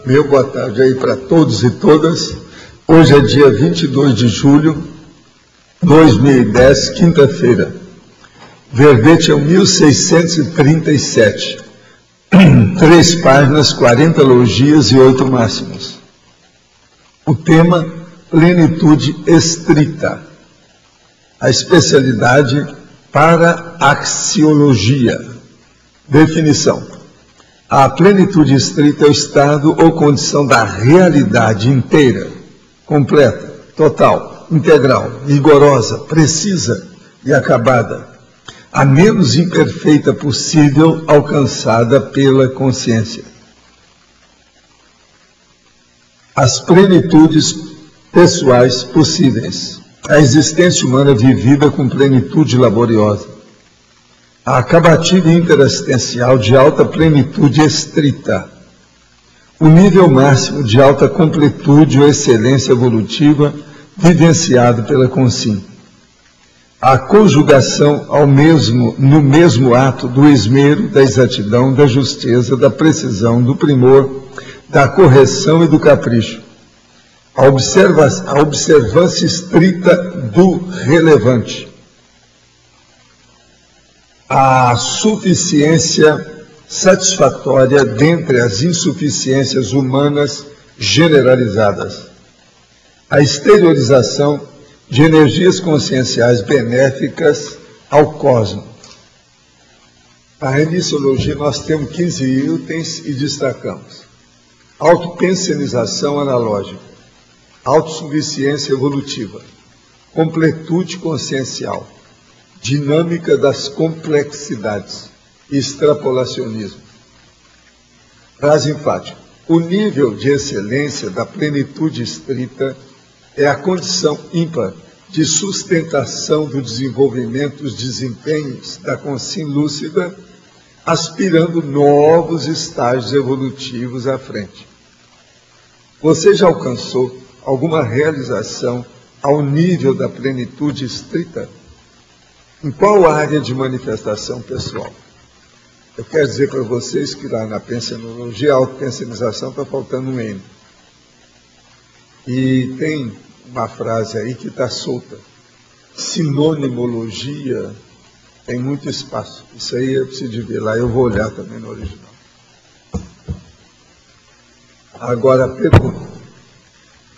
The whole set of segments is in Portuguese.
Meu boa tarde aí para todos e todas. Hoje é dia 22 de julho de 2010, quinta-feira. Verbete é o 1637. 3 páginas, 40 logias e 8 máximos. O tema, plenitude estrita. A especialidade para axiologia. Definição. A plenitude estrita é o estado ou condição da realidade inteira, completa, total, integral, rigorosa, precisa e acabada, a menos imperfeita possível, alcançada pela consciência. As plenitudes pessoais possíveis. A existência humana vivida com plenitude laboriosa. A acabativa interassistencial de alta plenitude estrita. O nível máximo de alta completude ou excelência evolutiva vivenciado pela consciência. A conjugação no mesmo ato do esmero, da exatidão, da justeza, da precisão, do primor, da correção e do capricho. A observância estrita do relevante. A suficiência satisfatória dentre as insuficiências humanas generalizadas. A exteriorização de energias conscienciais benéficas ao cosmos. A remissologia nós temos 15 itens e destacamos. Autopensionização analógica. Autossuficiência evolutiva. Completude consciencial. Dinâmica das complexidades, extrapolacionismo. Frase enfática. O nível de excelência da plenitude estrita é a condição ímpar de sustentação do desenvolvimento dos desempenhos da consciência lúcida, aspirando novos estágios evolutivos à frente. Você já alcançou alguma realização ao nível da plenitude estrita? Em qual área de manifestação pessoal? Eu quero dizer para vocês que lá na pensionologia, a autopensionização está faltando um N. E tem uma frase aí que está solta. Sinonimologia tem muito espaço. Isso aí eu preciso de ver lá, eu vou olhar também no original. Agora a pergunta.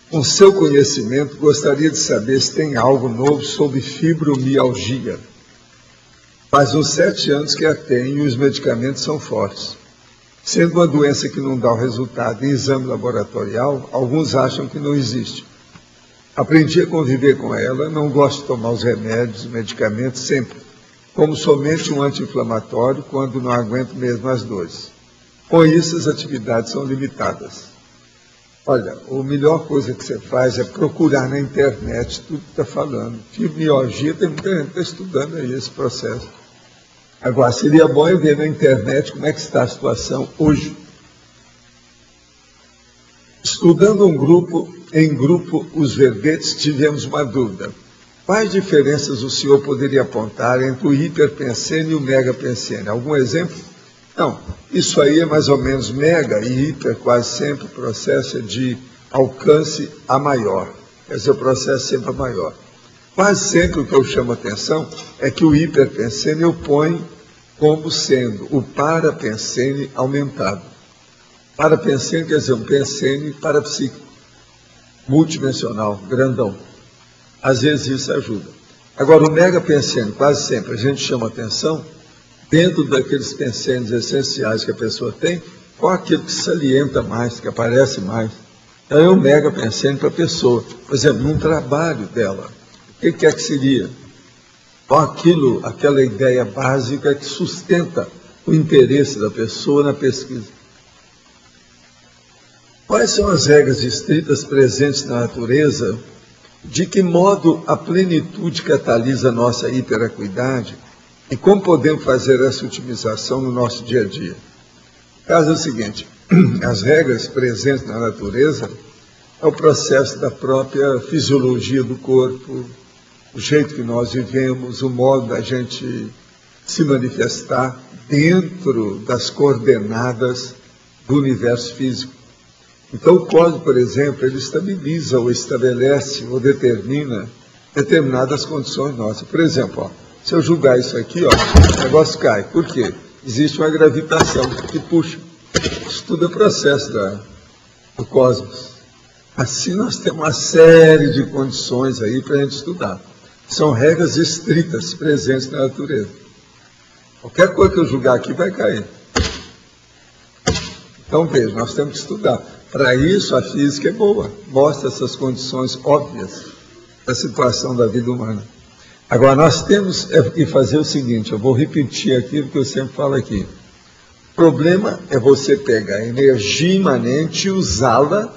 Com seu conhecimento, gostaria de saber se tem algo novo sobre fibromialgia. Faz uns 7 anos que a tenho e os medicamentos são fortes. Sendo uma doença que não dá o resultado em exame laboratorial, alguns acham que não existe. Aprendi a conviver com ela, não gosto de tomar os remédios, os medicamentos sempre, como somente um anti-inflamatório quando não aguento mesmo as dores. Com isso, as atividades são limitadas. Olha, a melhor coisa que você faz é procurar na internet tudo que está falando. Fibromialgia, tem muita gente que está estudando aí esse processo. Agora, seria bom eu ver na internet como é que está a situação hoje. Estudando em grupo os verbetes, tivemos uma dúvida. Quais diferenças o senhor poderia apontar entre o hiperpensene e o megapensene? Algum exemplo? Não, isso aí é mais ou menos mega e hiper, quase sempre o processo é de alcance a maior. Quer dizer, o processo sempre é maior. Quase sempre o que eu chamo a atenção é que o hiperpensene eu ponho como sendo o parapensene aumentado. Parapensene quer dizer um pensene parapsíquico, multidimensional, grandão. Às vezes isso ajuda. Agora, o megapensene, quase sempre a gente chama a atenção dentro daqueles pensenes essenciais que a pessoa tem, qual aquilo que salienta mais, que aparece mais. Então é um mega pensene para a pessoa. Por exemplo, num trabalho dela, o que é que seria? Qual aquela ideia básica que sustenta o interesse da pessoa na pesquisa. Quais são as regras estritas presentes na natureza? De que modo a plenitude catalisa a nossa hiperacuidade? E como podemos fazer essa otimização no nosso dia a dia? O caso é o seguinte, as regras presentes na natureza é o processo da própria fisiologia do corpo, o jeito que nós vivemos, o modo da gente se manifestar dentro das coordenadas do universo físico. Então, o código, por exemplo, ele estabiliza ou estabelece ou determina determinadas condições nossas. Por exemplo, ó, se eu julgar isso aqui, ó, o negócio cai. Por quê? Existe uma gravitação que puxa. Isso tudo é processo do cosmos. Assim, nós temos uma série de condições aí para a gente estudar. São regras estritas presentes na natureza. Qualquer coisa que eu julgar aqui vai cair. Então, veja, nós temos que estudar. Para isso, a física é boa. Mostra essas condições óbvias da situação da vida humana. Agora, nós temos que fazer o seguinte, eu vou repetir aquilo que eu sempre falo aqui. O problema é você pegar a energia imanente e usá-la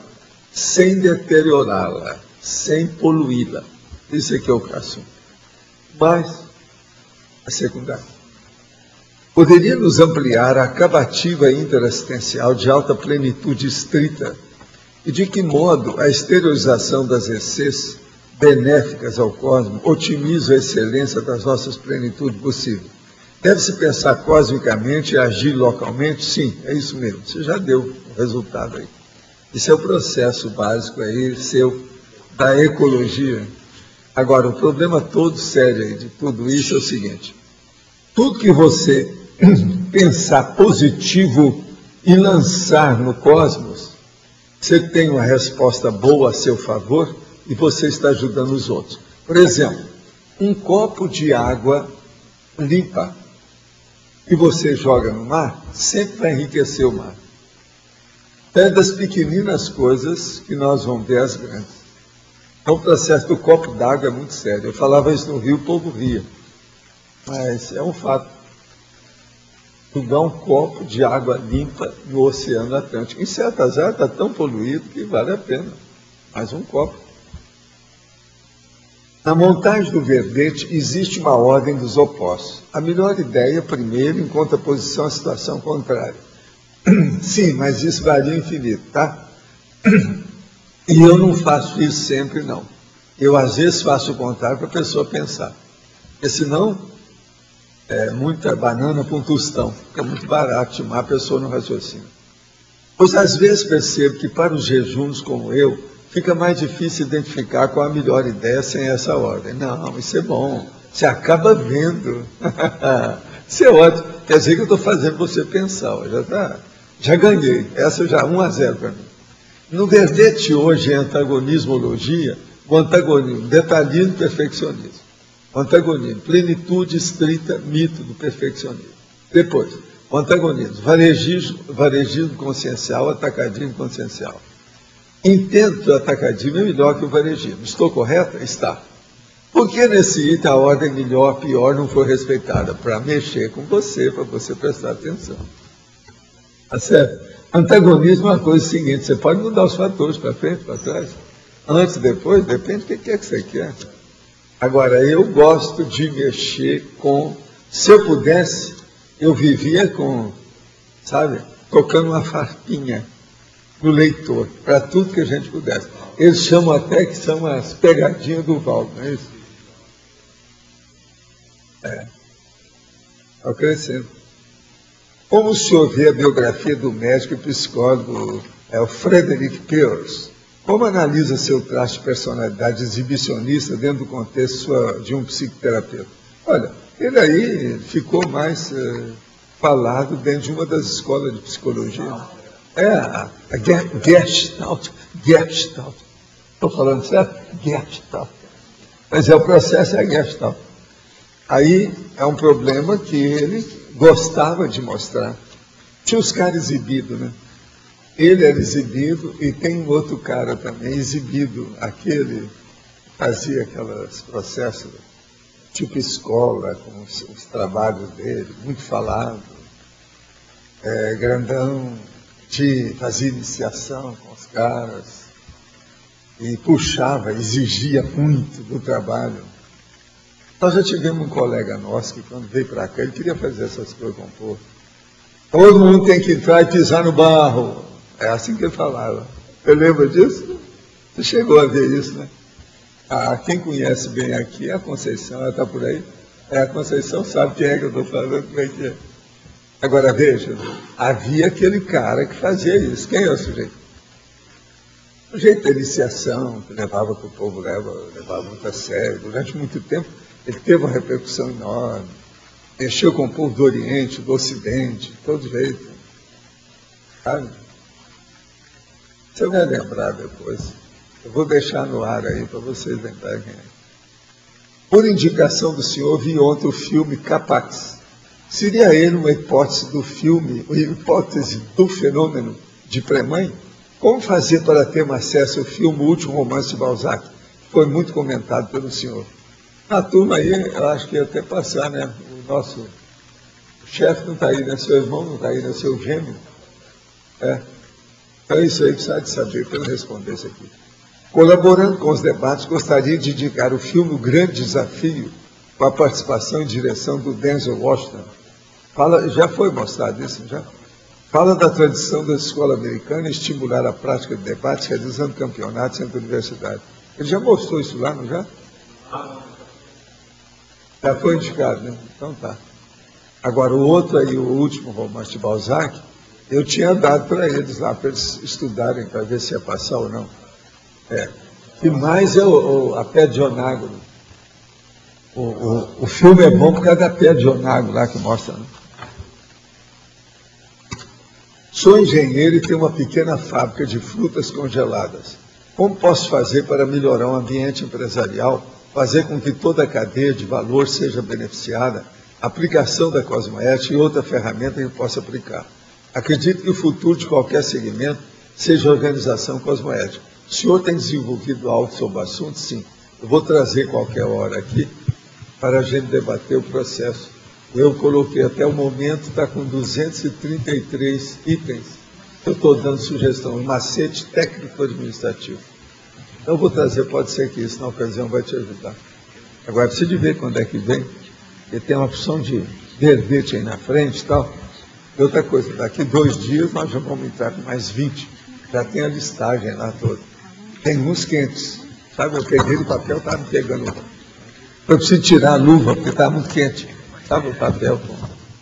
sem deteriorá-la, sem poluí-la. Isso aqui é o assunto. Mas, a secundária. Poderíamos ampliar a acabativa interassistencial de alta plenitude estrita e de que modo a exteriorização das essências benéficas ao cosmos otimiza a excelência das nossas plenitudes possíveis. Deve-se pensar cosmicamente e agir localmente? Sim, é isso mesmo. Você já deu o resultado aí. Esse é o processo básico aí, seu, da ecologia. Agora, o problema todo sério aí de tudo isso é o seguinte. Tudo que você pensar positivo e lançar no cosmos, você tem uma resposta boa a seu favor e você está ajudando os outros. Por exemplo, um copo de água limpa que você joga no mar, sempre vai enriquecer o mar. É das pequeninas coisas que nós vamos ver as grandes. Então, o processo do copo d'água é muito sério. Eu falava isso no Rio, o povo ria. Mas é um fato. Jogar um copo de água limpa no Oceano Atlântico. Em certas áreas está tão poluído que vale a pena. Mais um copo. Na montagem do verbete existe uma ordem dos opostos. A melhor ideia, primeiro, em contraposição à situação contrária. Sim, mas isso varia infinito, tá? E eu não faço isso sempre, não. Eu, às vezes, faço o contrário para a pessoa pensar. Porque, senão, é muita banana para um tostão. Fica muito barato timar a pessoa no raciocínio. Pois, às vezes, percebo que, para os jejuns como eu, fica mais difícil identificar qual a melhor ideia sem essa ordem. Não, isso é bom. Você acaba vendo. Isso é ótimo. Quer dizer que eu estou fazendo você pensar. Já ganhei. Essa já 1-0 para mim. No verbete hoje é antagonismologia, o antagonismo, detalhismo e perfeccionismo. O antagonismo, plenitude estrita, mito do perfeccionismo. Depois, o antagonismo, varejismo consciencial, atacadismo consciencial. Entendo que o atacadismo é melhor que o varejismo. Estou correta? Está. Por que nesse item a ordem melhor, pior não foi respeitada? Para mexer com você, para você prestar atenção. Tá certo? Antagonismo é uma coisa seguinte, você pode mudar os fatores para frente, para trás, antes, depois, depende do que é que você quer. Agora, eu gosto de mexer com, se eu pudesse, eu vivia com, sabe, tocando uma farpinha no leitor, para tudo que a gente pudesse. Eles chamam até que são as pegadinhas do Valdo, não é isso? Está crescendo. Como o senhor vê a biografia do médico e psicólogo o Frederick Pierce? Como analisa seu traço de personalidade exibicionista dentro do contexto de um psicoterapeuta? Olha, ele aí ficou mais falado dentro de uma das escolas de psicologia. A Gestalt. Estou falando certo? Gestalt. Mas o processo é a Gestalt. Aí é um problema que ele gostava de mostrar. Tinha os caras exibidos, né? Ele era exibido e tem um outro cara também exibido. Aquele fazia aqueles processos, tipo escola, com os trabalhos dele, muito falado, grandão, fazia iniciação com os caras e puxava, exigia muito do trabalho. Nós já tivemos um colega nosso que, quando veio para cá, ele queria fazer essas coisas com o povo. Todo mundo tem que entrar e pisar no barro. É assim que ele falava. Você lembra disso? Você chegou a ver isso, né? Quem conhece bem aqui é a Conceição, ela está por aí. A Conceição sabe quem é que eu estou falando, como é que é. Agora, veja, havia aquele cara que fazia isso. Quem é o sujeito? um jeito de iniciação, que levava que o povo levava muito a sério. Durante muito tempo, ele teve uma repercussão enorme. Mexeu com o povo do Oriente, do Ocidente, de todo jeito. Sabe? Você vai lembrar depois. Eu vou deixar no ar aí para vocês lembrarem quem é. Por indicação do senhor, vi ontem o filme Capax. Seria ele uma hipótese do filme, uma hipótese do fenômeno de pré-mãe? Como fazer para ter acesso ao filme O Último Romance de Balzac? Foi muito comentado pelo senhor. Na turma aí, eu acho que ia até passar, né? O nosso chefe não está aí, né? Seu irmão não está aí, né? Seu gêmeo. Então é isso aí, precisa de saber para eu responder isso aqui. Colaborando com os debates, gostaria de indicar o filme O Grande Desafio, com a participação e direção do Denzel Washington. Já foi mostrado isso, já? Fala da tradição da escola americana e estimular a prática de debates, realizando campeonatos entre universidades. Ele já mostrou isso lá, não já? Já foi indicado, né? Então tá. Agora, o outro aí, O Último Romance de Balzac, eu tinha dado para eles lá, para eles estudarem, para ver se ia passar ou não. E mais é a Pedra de Onágoro. O filme é bom por causa da Pedra de Onágoro lá que mostra, né? Sou engenheiro e tenho uma pequena fábrica de frutas congeladas. Como posso fazer para melhorar o ambiente empresarial, fazer com que toda a cadeia de valor seja beneficiada, aplicação da cosmoética e outra ferramenta que possa aplicar? Acredito que o futuro de qualquer segmento seja a organização cosmoética. O senhor tem desenvolvido algo sobre o assunto? Sim. Eu vou trazer qualquer hora aqui para a gente debater o processo. Eu coloquei até o momento, está com 233 itens. Eu estou dando sugestão, um macete técnico-administrativo. Então, eu vou trazer, pode ser que isso na ocasião vai te ajudar. Agora, precisa de ver quando é que vem, porque tem uma opção de verbete aí na frente e tal. E outra coisa, daqui 2 dias nós já vamos entrar com mais 20. Já tem a listagem lá toda. Tem uns quentes. Sabe, eu peguei o papel, estava me pegando. Eu preciso tirar a luva, porque estava muito quente. Sabe o papel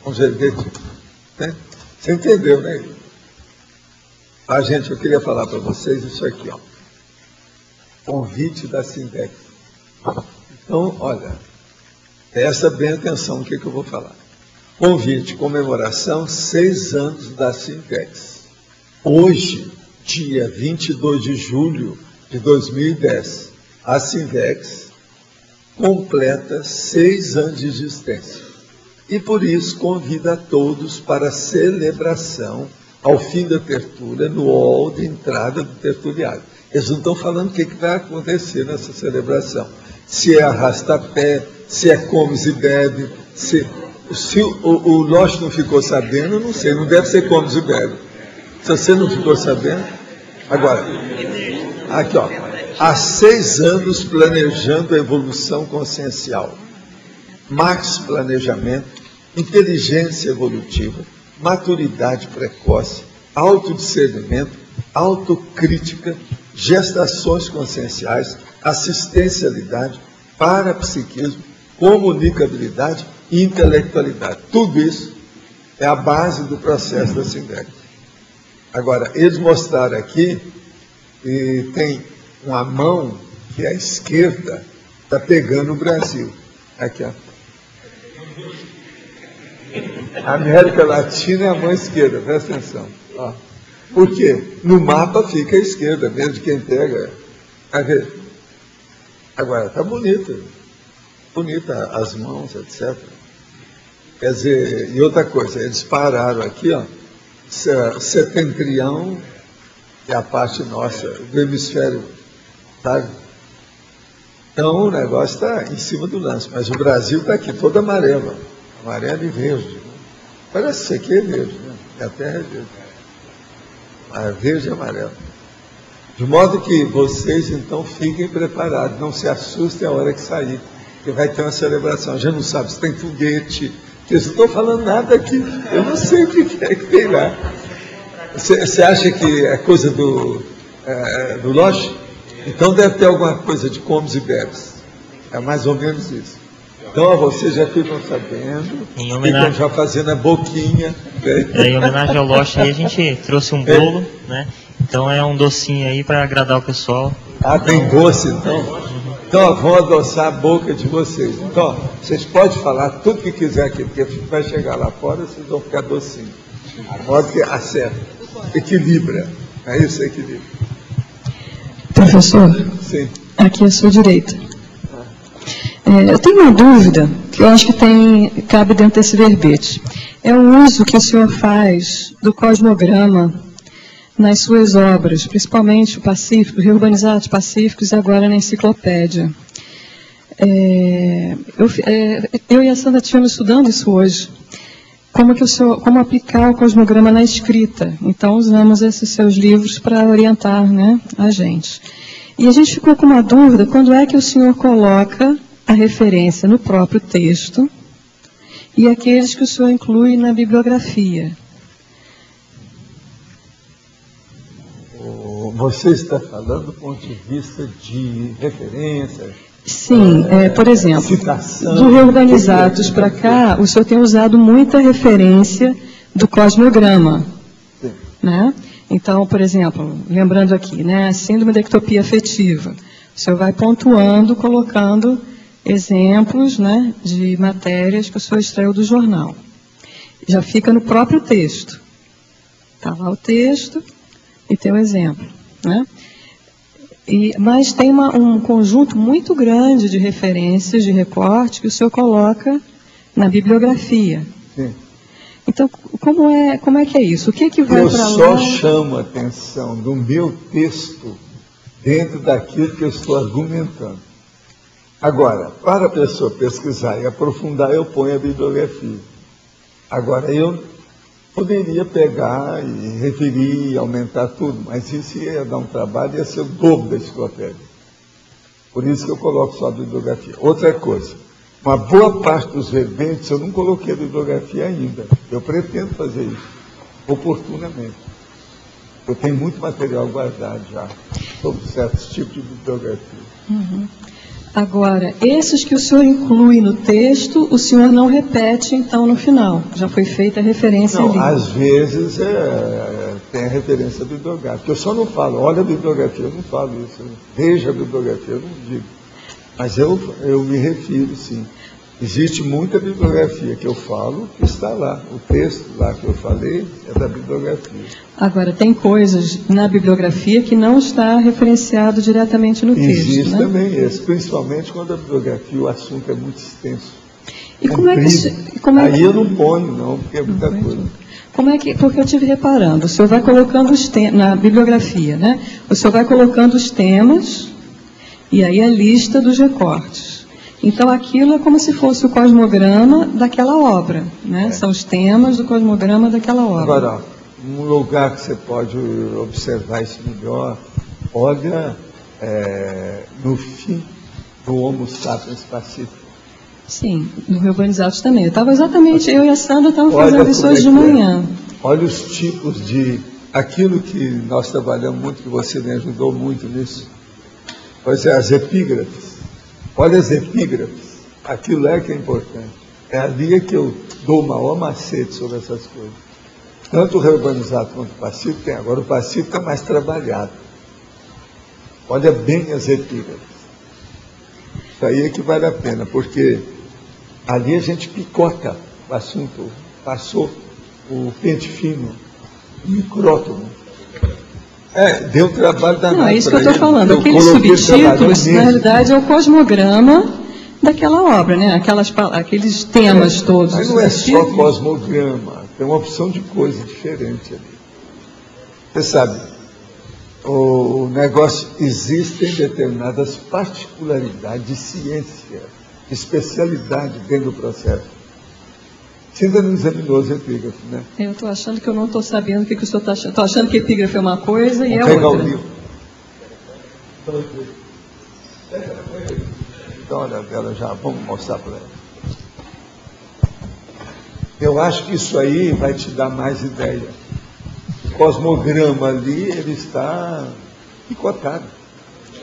com verbete? Né? Você entendeu, né? Gente, eu queria falar para vocês isso aqui, ó. Convite da Sindex. Então, olha, presta bem atenção no que eu vou falar. Convite, comemoração, 6 anos da Sindex. Hoje, dia 22 de julho de 2010, a Sindex completa 6 anos de existência. E por isso convida a todos para a celebração ao fim da tertúlia, no hall de entrada do tertuliário. Eles não estão falando o que vai acontecer nessa celebração. Se é arrasta-pé, se é comes e bebe, se o Loche não ficou sabendo, eu não sei, não deve ser comes e bebe. Se você não ficou sabendo, agora, aqui ó, há 6 anos planejando a evolução consciencial. Marx planejamento, inteligência evolutiva, maturidade precoce, autodiscernimento, autocrítica, gestações conscienciais, assistencialidade, parapsiquismo, comunicabilidade e intelectualidade. Tudo isso é a base do processo da Sindex. Agora, eles mostraram aqui e tem uma mão que é a esquerda, está pegando o Brasil. Aqui, ó. A América Latina é a mão esquerda, presta atenção. Ó. Por quê? No mapa fica a esquerda, mesmo de quem pega. Agora, está bonito. Bonita as mãos, etc. Quer dizer, e outra coisa, eles pararam aqui, ó, setentrião, que é a parte nossa, do hemisfério, sabe? Então, o negócio está em cima do lance, mas o Brasil está aqui, todo amarelo, amarelo e verde. Parece que aqui é verde, né? E a terra é verde. Mas verde e amarelo. De modo que vocês, então, fiquem preparados, não se assustem a hora que sair, porque vai ter uma celebração. Já não sabe se tem foguete, eu não estou falando nada aqui, eu não sei o que é que tem lá. Você acha que é coisa do Loche? Então deve ter alguma coisa de comes e bebes. É mais ou menos isso. Então, vocês já ficam sabendo, ficam já fazendo a boquinha. Em homenagem ao Loche aí, a gente trouxe um bolo, né? Então é um docinho aí para agradar o pessoal. Ah, tem doce, então? Então, vão adoçar a boca de vocês. Então, vocês podem falar tudo que quiser aqui, porque vai chegar lá fora, vocês vão ficar docinhos. A modo que acerta, equilibra. É isso, equilibra. Professor, sim, aqui à sua direita. Eu tenho uma dúvida, que eu acho que cabe dentro desse verbete. É o uso que o senhor faz do cosmograma nas suas obras, principalmente o Pacífico, Reurbanizados Pacíficos e agora na enciclopédia. Eu e a Sandra estivemos estudando isso hoje. Como aplicar o cosmograma na escrita. Então, usamos esses seus livros para orientar, né, a gente. E a gente ficou com uma dúvida, quando é que o senhor coloca a referência no próprio texto e aqueles que o senhor inclui na bibliografia? Você está falando do ponto de vista de referência? Sim, por exemplo, citação, do Reurbanizados para cá, o senhor tem usado muita referência do cosmograma. Sim. Né? Então, por exemplo, lembrando aqui, né, a síndrome da ectopia afetiva. O senhor vai pontuando, colocando exemplos, né, de matérias que o senhor extraiu do jornal. Já fica no próprio texto. Está lá o texto e tem o exemplo. Né? Mas tem um conjunto muito grande de referências, de recorte, que o senhor coloca na bibliografia. Sim. Então, como é que é isso? O que vai para lá? Eu só chamo a atenção do meu texto dentro daquilo que eu estou argumentando. Agora, para a pessoa pesquisar e aprofundar, eu ponho a bibliografia. Agora, eu poderia pegar e referir, aumentar tudo, mas isso ia dar um trabalho, ia ser o dobro da enciclopédia. Por isso que eu coloco só a bibliografia. Outra coisa, uma boa parte dos verbentes eu não coloquei a bibliografia ainda. Eu pretendo fazer isso, oportunamente. Eu tenho muito material guardado já, sobre certos tipos de bibliografia. Uhum. Agora, esses que o senhor inclui no texto, o senhor não repete, então, no final. Já foi feita a referência ali. Não, às vezes tem a referência bibliográfica. Eu só não falo, olha a bibliografia, eu não falo isso. Veja a bibliografia, eu não digo. Mas eu me refiro, sim. Existe muita bibliografia que eu falo que está lá. O texto lá que eu falei é da bibliografia. Agora, tem coisas na bibliografia que não está referenciado diretamente no texto. Existe, né? Também esse, principalmente quando a bibliografia, o assunto é muito extenso. E como é que... Aí eu não ponho, não, porque é muita coisa. Porque eu estive reparando, o senhor vai colocando os temas, na bibliografia, né? O senhor vai colocando os temas e aí a lista dos recortes. Então, aquilo é como se fosse o cosmograma daquela obra, né? São os temas do cosmograma daquela obra. Agora, um lugar que você pode observar isso melhor, olha no fim do Homo sapiens Pacífico. Sim, no Reurbanizados também. Eu estava exatamente, eu e a Sandra estávamos fazendo isso hoje de manhã. Olha os tipos de... Aquilo que nós trabalhamos muito, que você me ajudou muito nisso. Pois é, as epígrafes. Olha as epígrafes. Aquilo que é importante. É ali que eu dou o maior macete sobre essas coisas. Tanto o Reurbanizados quanto o Pacífico tem. Agora o Pacífico está mais trabalhado. Olha bem as epígrafes. Isso aí é que vale a pena, porque ali a gente picota o assunto. Passou o pente fino, o micrótomo. Deu trabalho danado. Não, é isso que eu estou falando. Aqueles subtítulos, na realidade, é o cosmograma daquela obra, né? Aqueles temas todos. Mas não é só cosmograma, tem uma opção de coisa diferente ali. Você sabe, o negócio, existem determinadas particularidades de ciência, de especialidade dentro do processo. Você ainda não examinou as epígrafes, né? Eu estou achando que eu não estou sabendo o que o senhor está achando. Estou achando que epígrafe é uma coisa e é outra. Pegar o livro. Então, olha dela já, vamos mostrar para ela. Eu acho que isso aí vai te dar mais ideia. O cosmograma ali, ele está picotado.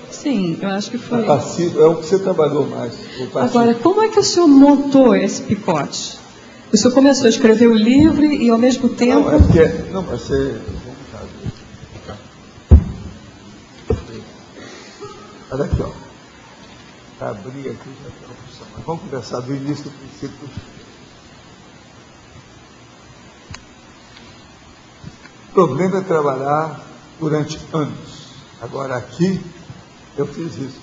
Sim, eu acho que foi. Passivo, é o que você trabalhou mais. Agora, como é que o senhor montou esse picote? O senhor começou a escrever o livro e, ao mesmo tempo... Não, é porque... Não, mas você... Olha aqui, ó. Tá, a briga aqui já está funcionando. Vamos conversar do início do princípio. O problema é trabalhar durante anos. Agora, aqui, eu fiz isso.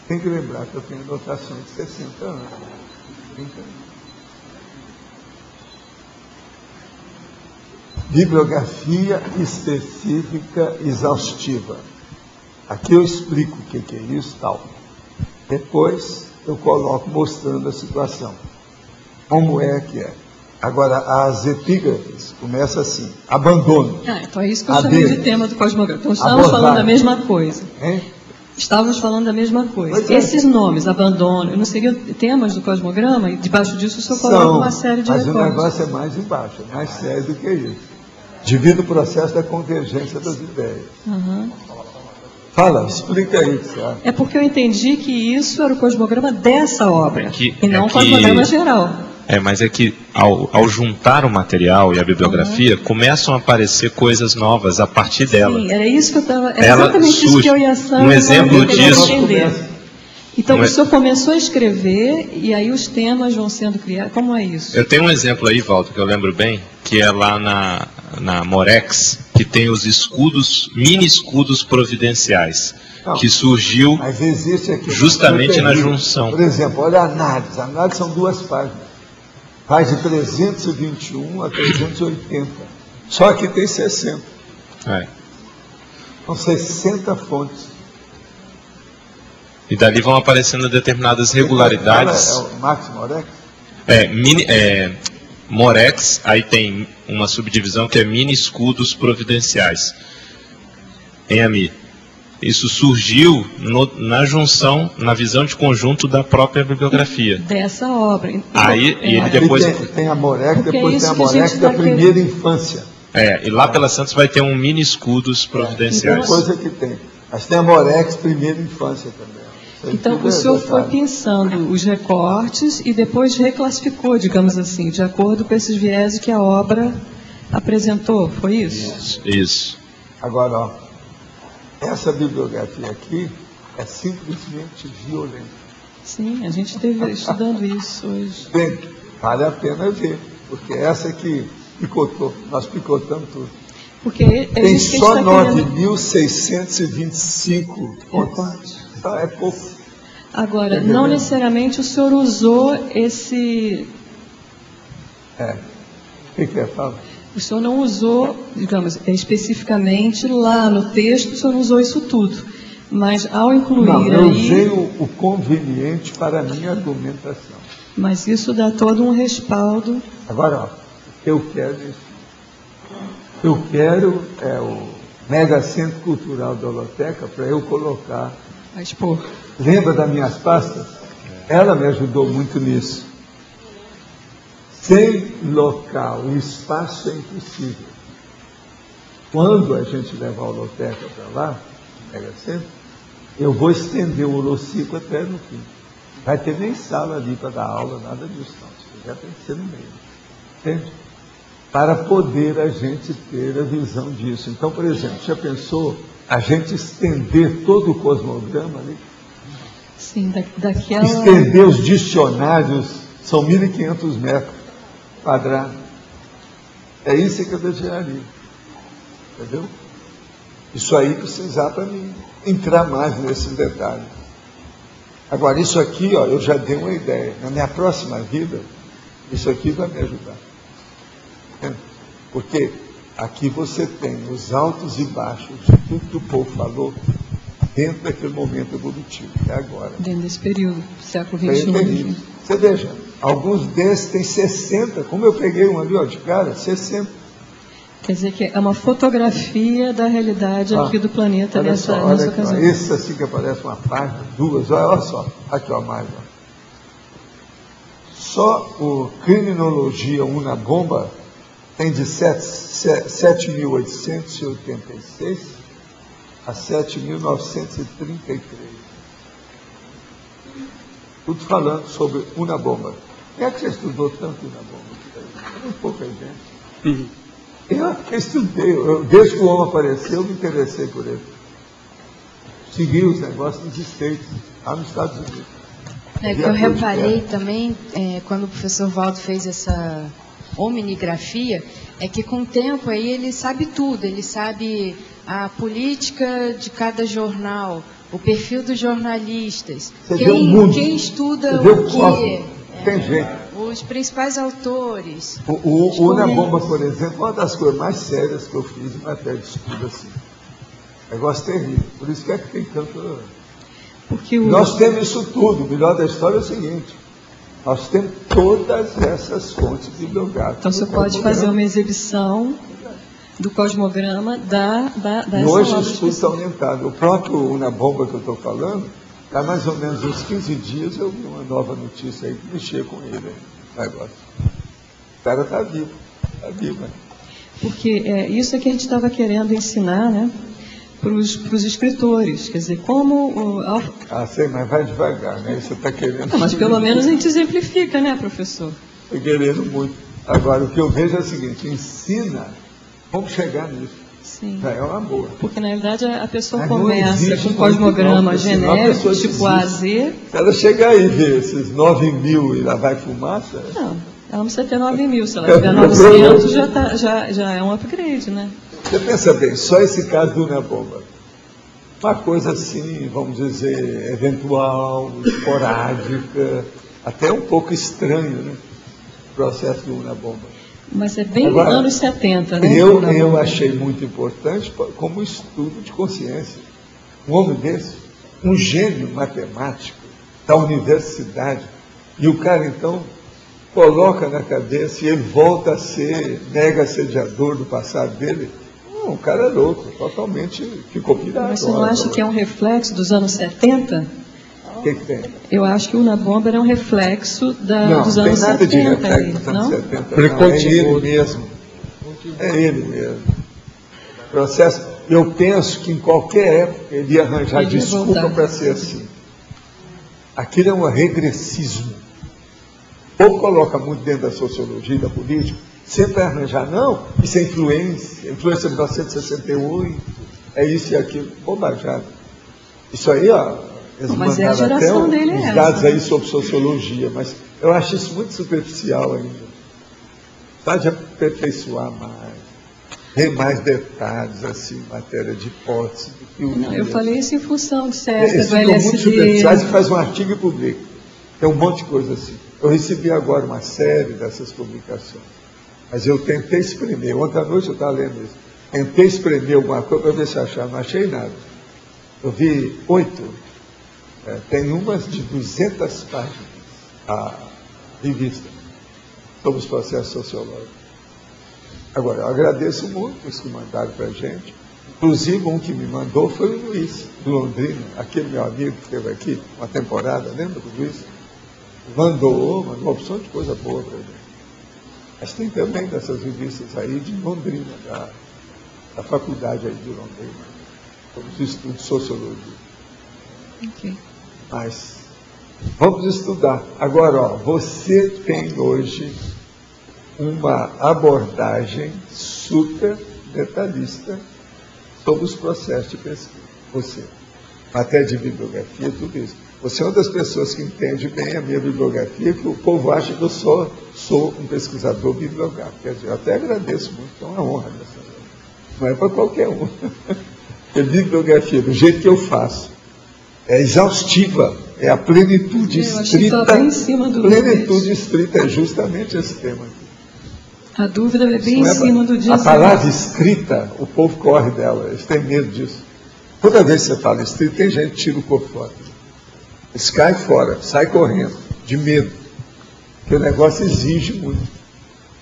Tem que lembrar que eu tenho anotações de 60 anos. 30 anos. Bibliografia específica exaustiva. Aqui eu explico o que é isso e tal. Depois eu coloco mostrando a situação. Como é que é. Agora, as epígrafes começam assim, abandono. Então é isso que eu chamei de tema do cosmograma. Então estávamos falando da mesma coisa. Estávamos falando da mesma coisa. Esses nomes, abandono, não seriam temas do cosmograma? E debaixo disso o senhor coloca uma série de recortes. Mas o negócio é mais embaixo, é mais sério do que isso. Devido ao processo da convergência das ideias. Fala, explica aí, Thiago. É porque eu entendi que isso era o cosmograma dessa obra, e não o cosmograma geral. Mas é que ao juntar o material e a bibliografia, começam a aparecer coisas novas a partir dela. Sim, era isso que eu estava... exatamente isso que eu e a Sandra... Um exemplo disso... Então, o senhor começou a escrever e aí os temas vão sendo criados. Como é isso? Eu tenho um exemplo aí, Walter, que eu lembro bem, que é lá na Morex, que tem os escudos, mini escudos providenciais, que surgiu justamente na junção. Por exemplo, olha a análise. A análise são 2 páginas. Vai de 321 a 380. Só que tem 60. São 60 fontes. E dali vão aparecendo determinadas regularidades. É o Max Morex? Morex, aí tem uma subdivisão que é mini escudos providenciais. Em AMI. Isso surgiu na junção, na visão de conjunto da própria bibliografia. Dessa obra. Aí, e ele depois... Tem a Morex, depois tem a Morex da primeira infância. E lá pela Santos vai ter um mini escudos providenciais. Coisa que tem. Mas tem a Morex primeira infância também. Então, o senhor foi pensando os recortes e depois reclassificou, digamos assim, de acordo com esses vieses que a obra apresentou, foi isso? Isso. Agora, ó, essa bibliografia aqui é simplesmente violenta. Sim, a gente esteve estudando isso hoje. Bem, vale a pena ver, porque essa aqui picotou, nós picotamos tudo. Porque tem só 9.625 pontos. É pouco. Agora, não necessariamente o senhor usou esse... O que é, fala? O senhor não usou, digamos, especificamente lá no texto, o senhor não usou isso tudo. Mas ao incluir eu usei o conveniente para a minha argumentação. Mas isso dá todo um respaldo. Agora, ó, o que eu quero é isso. Eu quero o Mega Centro Cultural da Holoteca para eu colocar... A expor. Lembra das minhas pastas? Ela me ajudou muito nisso. Sem local e espaço é impossível. Quando a gente levar a holoteca para lá, Mega Centro, eu vou estender o holociclo até no fim. Vai ter nem sala ali para dar aula, nada disso não. Isso já tem que ser no meio. Entende? Para poder a gente ter a visão disso. Então, por exemplo, já pensou a gente estender todo o cosmograma ali? Sim, daquela... Estender os dicionários, são 1.500 metros quadrados. É isso que eu desejaria. Entendeu? Isso aí precisar para mim entrar mais nesses detalhes. Agora, isso aqui, ó, eu já dei uma ideia. Na minha próxima vida, isso aqui vai me ajudar. Porque aqui você tem os altos e baixos de tudo que o povo falou dentro daquele momento evolutivo, até agora. Dentro desse período, século XXI. Você veja, alguns desses têm 60, como eu peguei um ali, ó, de cara, 60. Quer dizer que é uma fotografia da realidade aqui do planeta nessa ocasião. Esse assim que aparece uma página, 2, olha só, aqui ó, mais, ó. Só o Criminologia Una Bomba tem de 7.886 a 7.933. Tudo falando sobre Unabomber. Quem é que já estudou tanto Unabomber? Muito pouca gente. Eu estudei, desde que o homem apareceu, eu me interessei por ele. Segui os negócios nos States, lá nos Estados Unidos. Que eu reparei também, quando o professor Valdo fez essa omnigrafia, é que com o tempo aí ele sabe tudo, ele sabe a política de cada jornal, o perfil dos jornalistas, quem estuda o quê, tem gente. os principais autores. O Unabomber, por exemplo, uma das coisas mais sérias que eu fiz em matéria de estudo assim. Negócio terrível. Por isso que tem tanto. Nós temos isso tudo. O melhor da história é o seguinte: nós temos todas essas fontes bibliográficas. Então você pode fazer uma exibição do cosmograma dessa hoje o estudo está orientado. O próprio Unabomber que eu estou falando, há mais ou menos uns 15 dias eu vi uma nova notícia aí que mexia com ele. Negócio. O cara está vivo. Está vivo. Porque isso é que a gente estava querendo ensinar, né? Para os escritores, quer dizer, como... sei, mas vai devagar, né? Você está querendo... Mas pelo menos a gente exemplifica, né, professor? Estou querendo muito. Agora, o que eu vejo é o seguinte, ensina como chegar nisso. Sim. É uma boa. Porque, na verdade, a pessoa começa com um cosmograma genérico, tipo A a Z. Se ela chegar aí e ver esses 9.000 e lá vai fumaça... Não, ela não precisa ter 9.000. Se ela tiver 900, já é um upgrade, né? Você pensa bem, só esse caso do Unabomber, uma coisa assim, vamos dizer, eventual, esporádica, até um pouco estranho, né? O processo do Unabomber. Mas é bem agora, anos 70, né? Eu achei muito importante como estudo de consciência. Um homem desse, um gênio matemático da universidade, e o cara, então, coloca na cabeça e ele volta a ser mega assediador do passado dele. O cara é louco, totalmente ficou pirado. Mas você não acha que é um reflexo dos anos 70? O que tem? Eu acho que o Unabomber é um reflexo dos anos 70. Não tem nada de reflexo dos anos 70. Não, é ele mesmo. É ele mesmo. Processo. Eu penso que em qualquer época ele ia arranjar desculpa para ser assim. Aquilo é um regressismo. O povo coloca muito dentro da sociologia e da política, sempre vai arranjar, não, isso é influência de 1968, é isso e aquilo, bobajada. Isso aí, ó, eles mandaram até uns dados aí sobre sociologia, mas eu acho isso muito superficial ainda. Pode aperfeiçoar mais, ver mais detalhes, assim, em matéria de hipótese, de teoria. Não, eu falei isso em função de certo, do LSD. Muito superficial, você faz um artigo e publica. Tem um monte de coisa assim. Eu recebi agora uma série dessas publicações, mas eu tentei espremer. Ontem à noite eu estava lendo isso. Tentei espremer alguma coisa para ver se achava. Não achei nada. Eu vi 8. Tem umas de 200 páginas, a revista, sobre os processos sociológicos. Agora, eu agradeço muito os que mandaram para a gente. Inclusive, um que me mandou foi o Luiz, do Londrina, aquele meu amigo que esteve aqui uma temporada, lembra do Luiz? Mandou uma opção de coisa boa para ele. Mas tem também dessas revistas aí de Londrina, da faculdade aí de Londrina, sobre os estudos de sociologia. Okay. Mas vamos estudar. Agora, você tem hoje uma abordagem super detalhista sobre os processos de pesquisa. Você, matéria de bibliografia, tudo isso. Você é uma das pessoas que entende bem a minha bibliografia, que o povo acha que eu sou um pesquisador bibliográfico. Quer dizer, eu até agradeço muito, é uma honra. Não é para qualquer um. Porque bibliografia, do jeito que eu faço, é exaustiva, é a plenitude estrita. Plenitude estrita é justamente esse tema aqui. A dúvida é bem em cima do dia. A palavra escrita, o povo corre dela, eles têm medo disso. Toda vez que você fala escrita, tem gente que tira o corpo fora. Eles caem fora, sai correndo, de medo. Porque o negócio exige muito.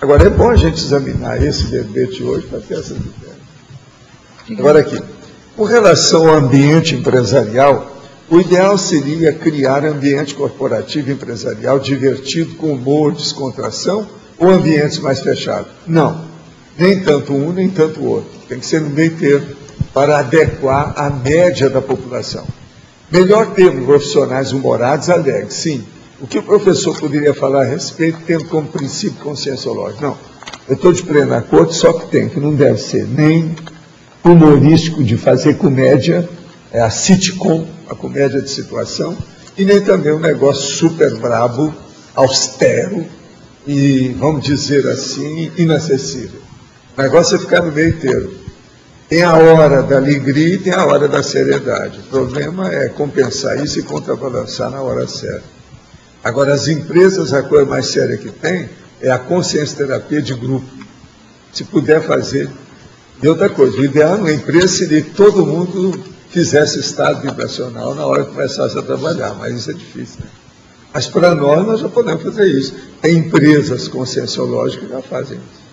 Agora, é bom a gente examinar esse verbete hoje para ter essas ideias. Agora aqui, com relação ao ambiente empresarial, o ideal seria criar ambiente corporativo empresarial divertido, com humor, descontração, ou ambientes mais fechados? Não. Nem tanto um, nem tanto o outro. Tem que ser no meio termo. para adequar à média da população. Melhor termos profissionais humorados, alegres, sim. O que o professor poderia falar a respeito, tendo como princípio conscienciológico? Não, eu estou de pleno acordo, só que não deve ser nem humorístico de fazer comédia, a sitcom, a comédia de situação, e nem também um negócio super brabo, austero e, vamos dizer assim, inacessível. O negócio é ficar no meio inteiro. Tem a hora da alegria e tem a hora da seriedade. O problema é compensar isso e contrabalançar na hora certa. Agora, as empresas, a coisa mais séria que tem é a consciência-terapia de grupo. Se puder fazer. E outra coisa, o ideal numa empresa seria que todo mundo fizesse estado vibracional na hora que começasse a trabalhar, mas isso é difícil, né? Mas para nós já podemos fazer isso. Tem empresas conscienciológicas que já fazem isso.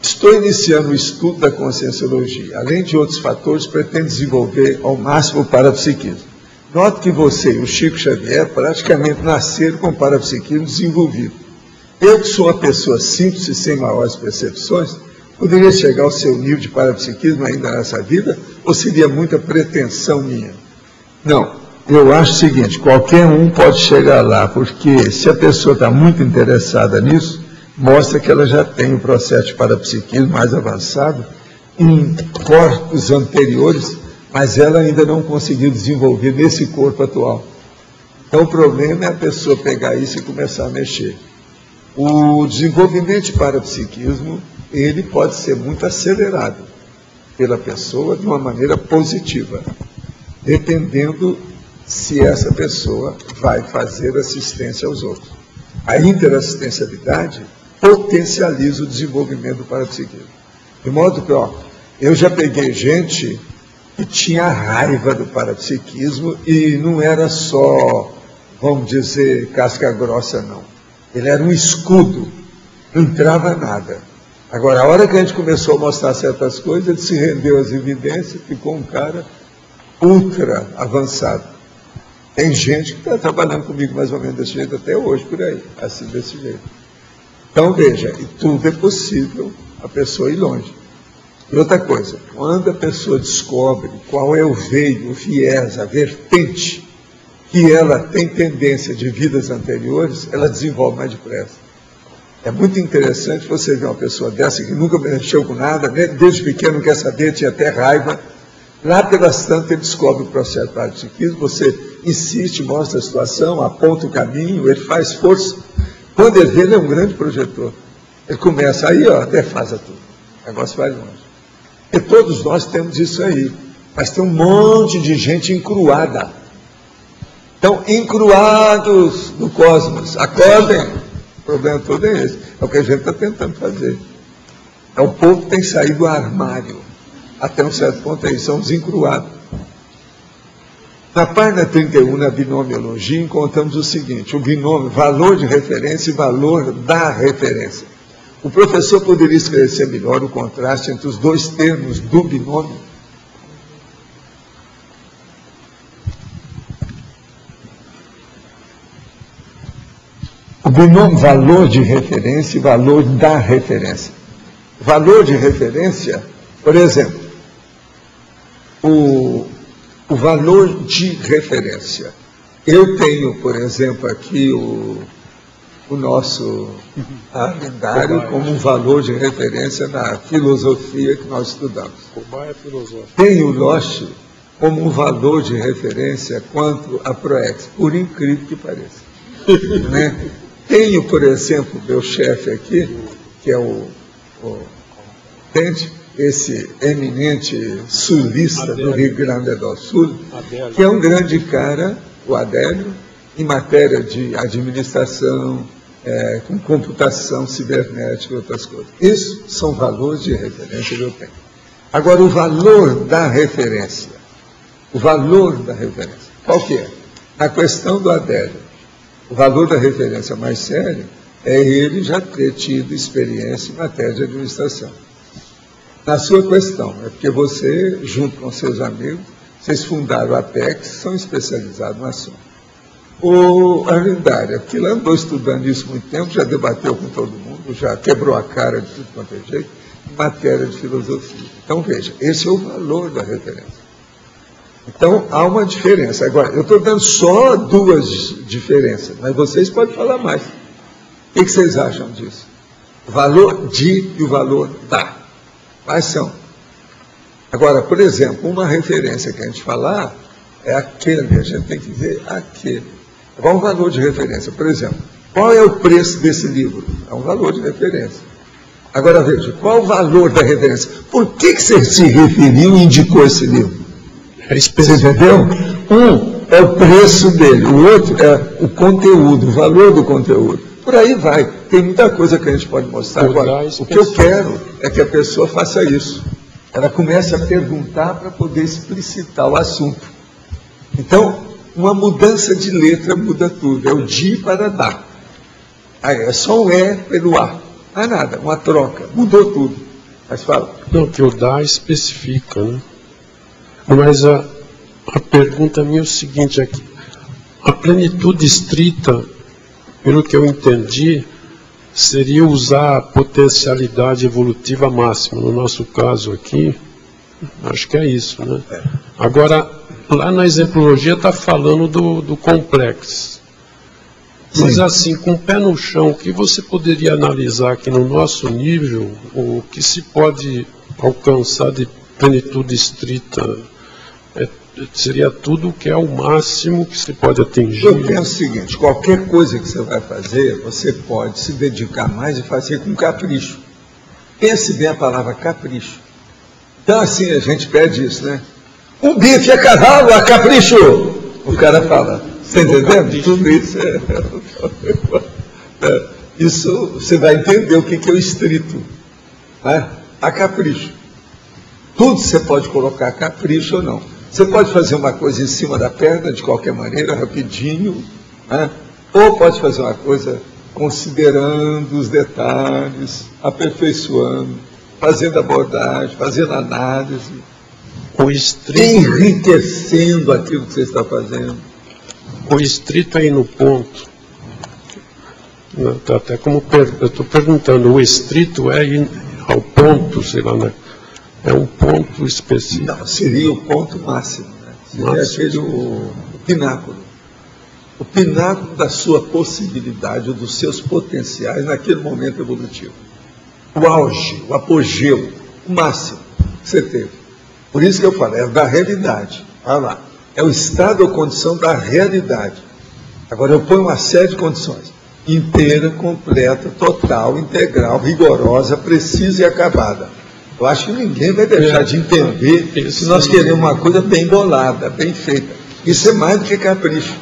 Estou iniciando o estudo da conscienciologia. Além de outros fatores, pretendo desenvolver ao máximo o parapsiquismo. Note que você e o Chico Xavier praticamente nasceram com o parapsiquismo desenvolvido. Eu, que sou uma pessoa simples e sem maiores percepções, poderia chegar ao seu nível de parapsiquismo ainda nessa vida, ou seria muita pretensão minha? Não, eu acho o seguinte, qualquer um pode chegar lá, porque se a pessoa está muito interessada nisso, mostra que ela já tem o processo de parapsiquismo mais avançado em corpos anteriores, mas ela ainda não conseguiu desenvolver nesse corpo atual. Então o problema é a pessoa pegar isso e começar a mexer. O desenvolvimento de parapsiquismo, ele pode ser muito acelerado pela pessoa de uma maneira positiva, dependendo se essa pessoa vai fazer assistência aos outros. A interassistencialidade potencializa o desenvolvimento do parapsiquismo. De modo que, eu já peguei gente que tinha raiva do parapsiquismo e não era só, vamos dizer, casca grossa, não. Ele era um escudo, não entrava nada. Agora, a hora que a gente começou a mostrar certas coisas, ele se rendeu às evidências, ficou um cara ultra avançado. Tem gente que está trabalhando comigo mais ou menos desse jeito até hoje, por aí, assim, desse jeito. Então, veja, e tudo é possível a pessoa ir longe. E outra coisa, quando a pessoa descobre qual é o veio, o viés, a vertente, que ela tem tendência de vidas anteriores, ela desenvolve mais depressa. É muito interessante você ver uma pessoa dessa que nunca mexeu com nada, né? Desde pequeno não quer saber, tinha até raiva. Lá pelas tantas ele descobre o processo de parapsiquismo, você insiste, mostra a situação, aponta o caminho, ele faz força. Quando ele vê, ele é um grande projetor. Ele começa aí, defasa tudo. O negócio vai longe. E todos nós temos isso aí. Mas tem um monte de gente encruada. Então, encruados no cosmos. Acordem. O problema todo é esse. É o que a gente está tentando fazer. O povo tem que sair do armário. Até um certo ponto é isso, são desencruados. Na página 31, na binomiologia, encontramos o seguinte, o binômio, valor de referência e valor da referência. O professor poderia esclarecer melhor o contraste entre os dois termos do binômio? O binômio, valor de referência e valor da referência. Valor de referência, por exemplo, o valor de referência. Eu tenho, por exemplo, aqui o nosso lendário como um valor de referência na filosofia que nós estudamos. Tenho o Loche como um valor de referência quanto a Proex, por incrível que pareça. Né? Tenho, por exemplo, meu chefe aqui, que é entende? Esse eminente sulista do Rio Grande do Sul, que é um grande cara, o Adélio, em matéria de administração, com computação cibernética e outras coisas. Isso são valores de referência que eu tenho. Agora, o valor da referência. O valor da referência. Qual que é? Na questão do Adélio, o valor da referência mais sério é ele já ter tido experiência em matéria de administração. Na sua questão, é porque você, junto com seus amigos, vocês fundaram a Apex, são especializados no assunto. O Arlindário, que lá andou estudando isso há muito tempo, já debateu com todo mundo, já quebrou a cara de tudo quanto é jeito, matéria de filosofia. Então, veja, esse é o valor da referência. Então, há uma diferença. Agora, eu estou dando só duas diferenças, mas vocês podem falar mais. O que vocês acham disso? O valor de e o valor da. Quais são? Agora, por exemplo, uma referência que a gente falar é aquele, a gente tem que dizer aquele. Qual o valor de referência? Por exemplo, qual é o preço desse livro? É um valor de referência. Agora, veja, qual o valor da referência? Por que você se referiu e indicou esse livro? Você entendeu? Um é o preço dele, o outro é o conteúdo, o valor do conteúdo. Por aí vai. Tem muita coisa que a gente pode mostrar. Agora, o que eu quero é que a pessoa faça isso. Ela comece a perguntar para poder explicitar o assunto. Então, uma mudança de letra muda tudo. É o de para dar. Aí é só um é pelo a. Não é nada, uma troca. Mudou tudo. Mas fala. Não, que o dá especifica, né? Mas a pergunta minha é o seguinte aqui. A plenitude estrita, pelo que eu entendi, seria usar a potencialidade evolutiva máxima. No nosso caso aqui, acho que é isso, né? Agora, lá na exemplologia está falando do complexo. Mas assim, com o pé no chão, o que você poderia analisar aqui no nosso nível, o que se pode alcançar de plenitude estrita, seria tudo o que é o máximo que se pode atingir? Eu penso o seguinte, qualquer coisa que você vai fazer, você pode se dedicar mais e fazer com capricho. Pense bem a palavra capricho. Então assim, a gente pede isso, né? Um bife a cavalo, a capricho! O cara fala, você entendendo? Tudo isso isso você vai entender o que é o estrito, né? A capricho. Tudo você pode colocar capricho ou não. Você pode fazer uma coisa em cima da perna, de qualquer maneira, rapidinho, né? Ou pode fazer uma coisa considerando os detalhes, aperfeiçoando, fazendo abordagem, fazendo análise, o estrito, enriquecendo aquilo que você está fazendo. O estrito aí no ponto, até como eu estou perguntando, o estrito é ir ao ponto, sei lá, né? É um ponto específico. Não, seria o ponto máximo, né? Seria aquele o pináculo. O pináculo da sua possibilidade, dos seus potenciais naquele momento evolutivo. O auge, o apogeu, o máximo que você teve. Por isso que eu falo, é da realidade. Olha lá. É o estado ou condição da realidade. Agora eu ponho uma série de condições. Inteira, completa, total, integral, rigorosa, precisa e acabada. Eu acho que ninguém vai deixar de entender se nós queremos uma coisa bem bolada, bem feita. Isso é mais do que capricho.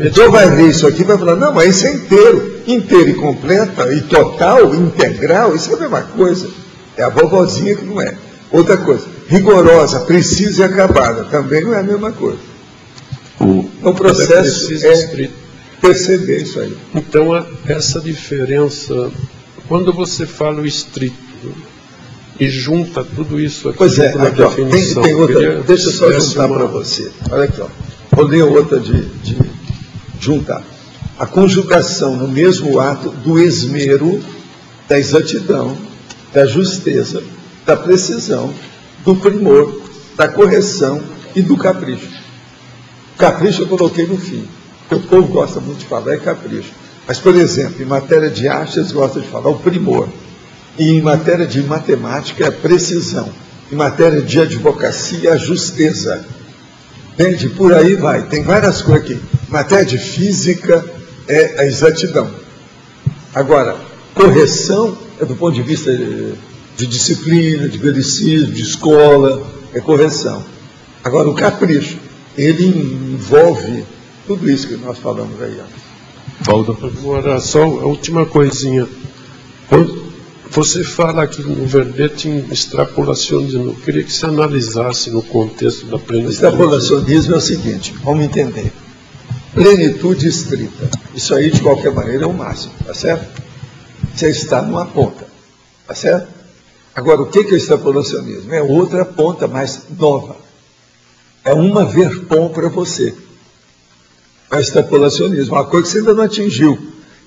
Então vai ver isso aqui e vai falar, não, mas isso é inteiro. Inteiro e completa, e total, integral, isso é a mesma coisa. É a vovozinha que não é. Outra coisa, rigorosa, precisa e acabada, também não é a mesma coisa. O processo é perceber isso aí. Então, essa diferença, quando você fala o estrito, e junta tudo isso aqui. Pois é, aqui, ó, tem outra, deixa eu só juntar para você. Olha aqui, ó. Vou ler outra de juntar. A conjugação no mesmo ato do esmero, da exatidão, da justeza, da precisão, do primor, da correção e do capricho. Capricho eu coloquei no fim, porque o povo gosta muito de falar é capricho. Mas, por exemplo, em matéria de arte, eles gostam de falar o primor. E em matéria de matemática, a precisão. Em matéria de advocacia, a justeza. Entende? Por aí vai. Tem várias coisas aqui. Em matéria de física, é a exatidão. Agora, correção é do ponto de vista de disciplina, de vericismo, de escola, é correção. Agora, o capricho, ele envolve tudo isso que nós falamos aí. Agora, só a última coisinha. Você fala aqui no verbete em extrapolacionismo. Eu queria que você analisasse no contexto da plenitude. Extrapolacionismo é o seguinte, vamos entender. Plenitude estrita. Isso aí, de qualquer maneira, é o máximo, tá certo? Você está numa ponta, tá certo? Agora, o que é extrapolacionismo? É outra ponta mais nova. É uma verpom para você. É extrapolacionismo, uma coisa que você ainda não atingiu.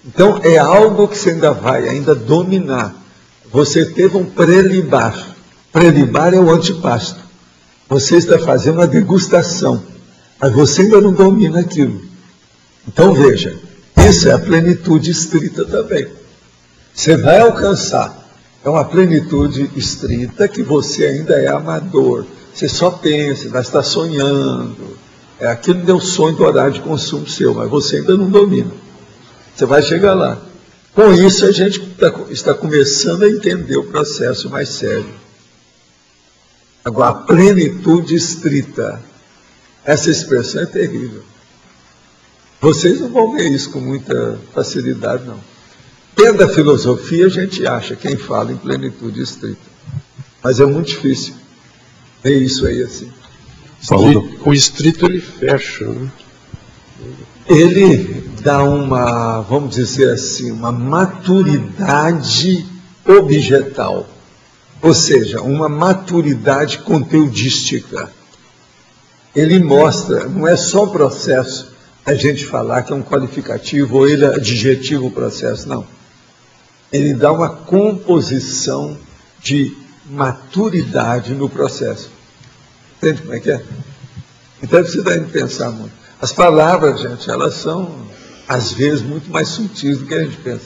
Então, é algo que você ainda vai dominar. Você teve um prelibar. Prelibar é o antepasto. Você está fazendo uma degustação, mas você ainda não domina aquilo. Então veja, isso é a plenitude estrita também. Você vai alcançar. É uma plenitude estrita que você ainda é amador. Você só pensa, vai estar sonhando. Aquilo é o sonho do horário de consumo seu, mas você ainda não domina. Você vai chegar lá. Com isso, a gente está começando a entender o processo mais sério. Agora, a plenitude estrita. Essa expressão é terrível. Vocês não vão ver isso com muita facilidade, não. Dentro da filosofia, a gente acha quem fala em plenitude estrita. Mas é muito difícil ver isso aí assim. O estrito, ele fecha, né? Ele dá uma, vamos dizer assim, uma maturidade objetal. Ou seja, uma maturidade conteudística. Ele mostra, não é só o processo a gente falar que é um qualificativo ou ele é adjetivo o processo, não. Ele dá uma composição de maturidade no processo. Entende como é que é? Então precisa pensar muito. As palavras, gente, elas são, às vezes, muito mais sutis do que a gente pensa.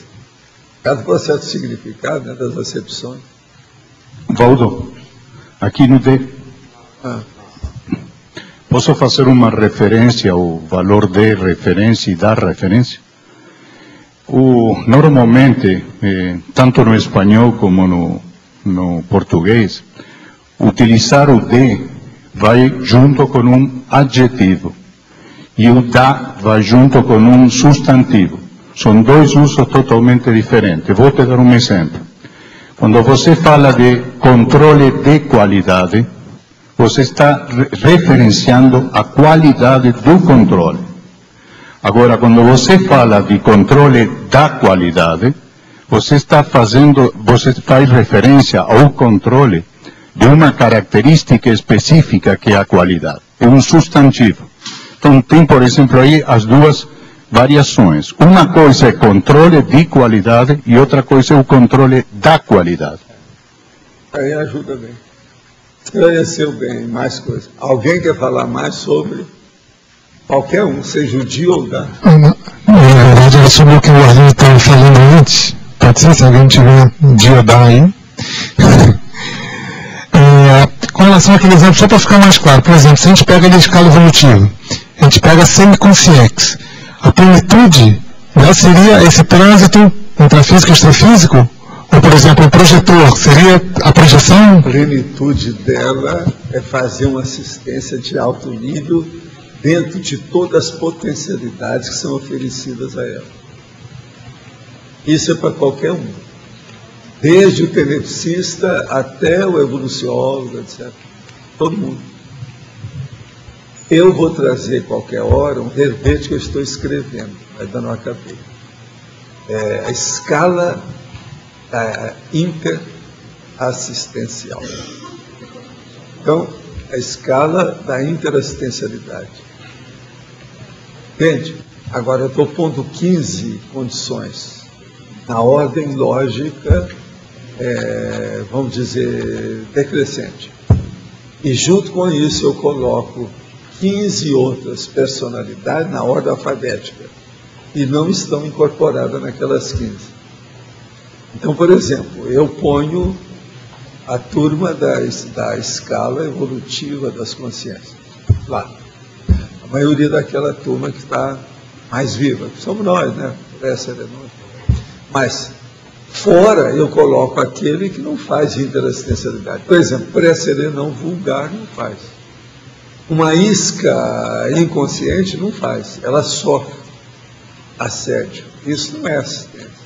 Cada processo de significado, né, das acepções. Valdo, aqui no D. Posso fazer uma referência ao valor de referência e dar referência? Normalmente, tanto no espanhol como no português, utilizar o de vai junto com um adjetivo e o da vai junto com um substantivo. São dois usos totalmente diferentes. Vou te dar um exemplo. Quando você fala de controle de qualidade, você está referenciando a qualidade do controle. Agora, quando você fala de controle da qualidade, você faz referência ao controle de uma característica específica que é a qualidade. É um substantivo. Então, tem, por exemplo, aí as duas variações. Uma coisa é controle de qualidade e outra coisa é o controle da qualidade. Aí ajuda bem. Esclareceu bem mais coisas. Alguém quer falar mais sobre qualquer um, seja o dia ou da? Na verdade, era sobre o que o Arlindo estava falando antes. Pode ser, se alguém tiver um dia ou da aí. Com relação àquele exemplo, só para ficar mais claro, por exemplo, se a gente pega a escala evolutiva, a gente pega a semiconsciência, a plenitude, né, seria esse trânsito intrafísico e extrafísico? Ou, por exemplo, o projetor, seria a projeção? A plenitude dela é fazer uma assistência de alto nível dentro de todas as potencialidades que são oferecidas a ela. Isso é para qualquer um. Desde o tenepsista até o evoluciólogo, etc. Todo mundo. Eu vou trazer qualquer hora um verbete que eu estou escrevendo, vai dando uma cabeça. A escala interassistencial. Então, a escala da interassistencialidade. Entende? Agora eu estou pondo 15 condições na ordem lógica, vamos dizer, decrescente. E junto com isso eu coloco 15 outras personalidades na ordem alfabética e não estão incorporadas naquelas 15. Então, por exemplo, eu ponho a turma da escala evolutiva das consciências lá. A maioria daquela turma que está mais viva, que somos nós, né? Mas, fora, eu coloco aquele que não faz interassistencialidade. Por exemplo, pré-serenão vulgar não faz. Uma isca inconsciente não faz. Ela sofre assédio. Isso não é assistência.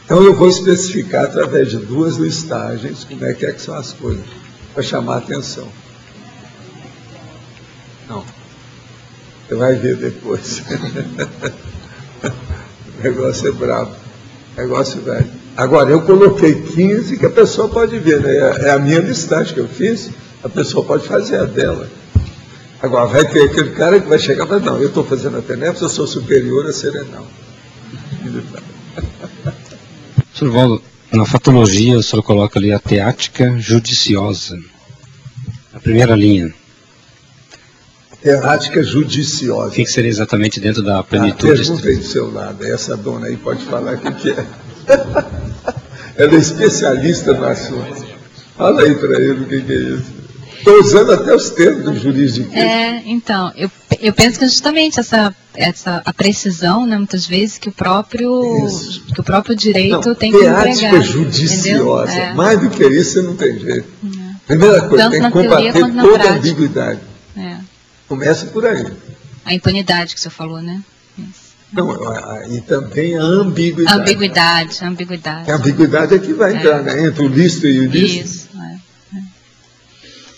Então, eu vou especificar através de 2 listagens como é que são as coisas, para chamar a atenção. Não. Você vai ver depois. O negócio é brabo. Negócio velho. Agora, eu coloquei 15 que a pessoa pode ver, né? É a minha listagem que eu fiz, a pessoa pode fazer a dela. Agora, vai ter aquele cara que vai chegar e falar, não, eu estou fazendo a tenebra, eu sou superior a serenal. Sr. Valdo, Na fatologia, o senhor coloca ali a teática judiciosa. A primeira linha. Teática judiciosa. O que seria exatamente dentro da A plenitude? pergunta aí do seu lado. Essa dona aí pode falar o que é. Ela é especialista no assunto. Fala aí para ele o que é isso. Estou usando até os termos do jurídico. Então, eu penso que justamente a precisão, né, muitas vezes, que o próprio direito tem que empregar. Teática judiciosa. Mais do que isso, você não tem jeito. Primeira coisa, Tanto tem que na teoria combater quanto na toda a prática. ambiguidade. Começa por aí. A impunidade que o senhor falou, né? Não, e também a ambiguidade. A ambiguidade. A ambiguidade é que vai entrar, né? Entre o lícito e o ilícito. Isso.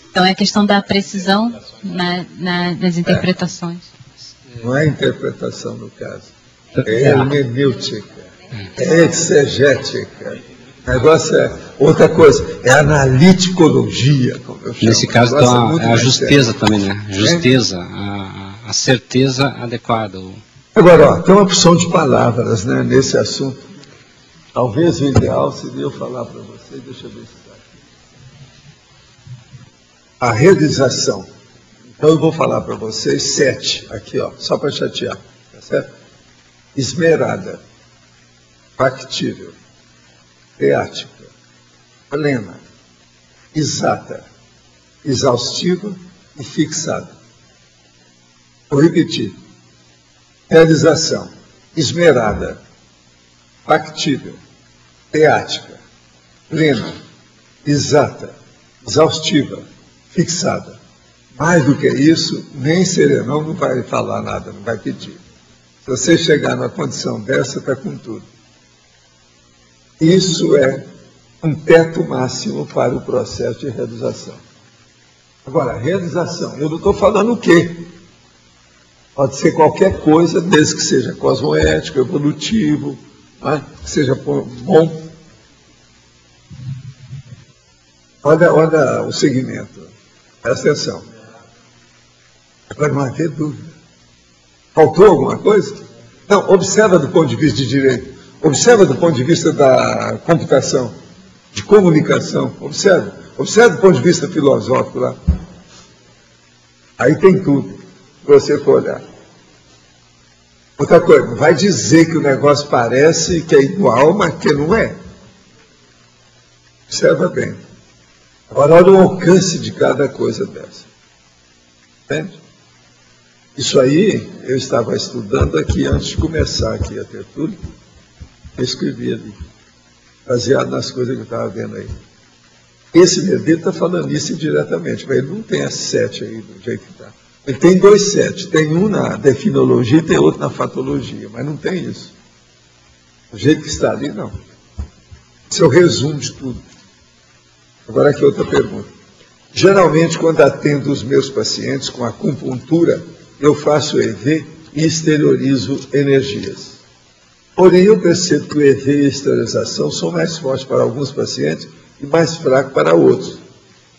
Então é a questão da precisão nas interpretações. Não é interpretação no caso. É hermenêutica. É exegética. O negócio é outra coisa. É analiticologia, como eu chamo. Nesse caso, então, é a justeza também, né? Justeza, a certeza adequada. Agora, ó, tem uma opção de palavras, né, nesse assunto. Talvez o ideal seria eu falar para vocês, deixa eu ver se está aqui. A realização. Então eu vou falar para vocês 7, aqui, ó, só para chatear, tá certo? Esmerada, factível, teática, plena, exata, exaustiva e fixada. Vou repetir. Realização, esmerada, factível, teática, plena, exata, exaustiva, fixada. Mais do que isso, nem Serenão não vai falar nada, não vai pedir. Se você chegar numa condição dessa, está com tudo. Isso é um teto máximo para o processo de realização. Agora, realização, eu não estou falando o quê? Pode ser qualquer coisa, desde que seja cosmoético, evolutivo, né? Que seja bom. Olha o segmento. Presta atenção. Para não haver dúvida. Faltou alguma coisa? Não, observa do ponto de vista de direito. Observa do ponto de vista da computação, de comunicação. Observa. Observa do ponto de vista filosófico lá. Aí tem tudo. Se você for olhar. Outra coisa, não vai dizer que o negócio parece que é igual, mas que não é. Observa bem. Agora, olha o alcance de cada coisa dessa. Entende? Isso aí, eu estava estudando aqui antes de começar aqui a tertúlia. Eu escrevi ali, baseado nas coisas que eu estava vendo aí. Esse Medeiros está falando isso diretamente, mas ele não tem as 7 aí do jeito que está. Ele tem 2 7, tem um na definologia e tem outro na fatologia, mas não tem isso. Do jeito que está ali, não. Esse é o resumo de tudo. Agora aqui outra pergunta. Geralmente, quando atendo os meus pacientes com acupuntura, eu faço EV e exteriorizo energias. Porém, eu percebo que o EV e a exteriorização são mais fortes para alguns pacientes e mais fracos para outros.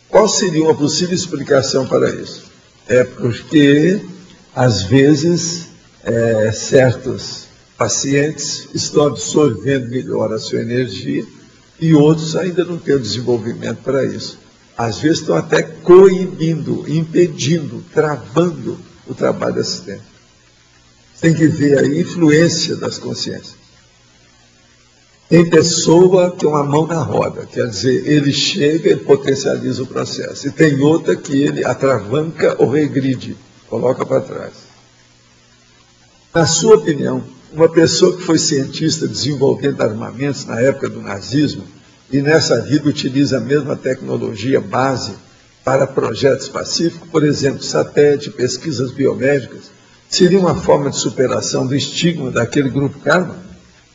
Qual seria uma possível explicação para isso? É porque, às vezes, certos pacientes estão absorvendo melhor a sua energia e outros ainda não têm o desenvolvimento para isso. Às vezes estão até coibindo, impedindo, travando o trabalho assistente. Tem que ver a influência das consciências. Tem pessoa que tem uma mão na roda, quer dizer, ele chega e potencializa o processo. E tem outra que ele atravanca ou regride, coloca para trás. Na sua opinião, uma pessoa que foi cientista desenvolvendo armamentos na época do nazismo e nessa vida utiliza a mesma tecnologia base para projetos pacíficos, por exemplo, satélite, pesquisas biomédicas, seria uma forma de superação do estigma daquele grupo karma?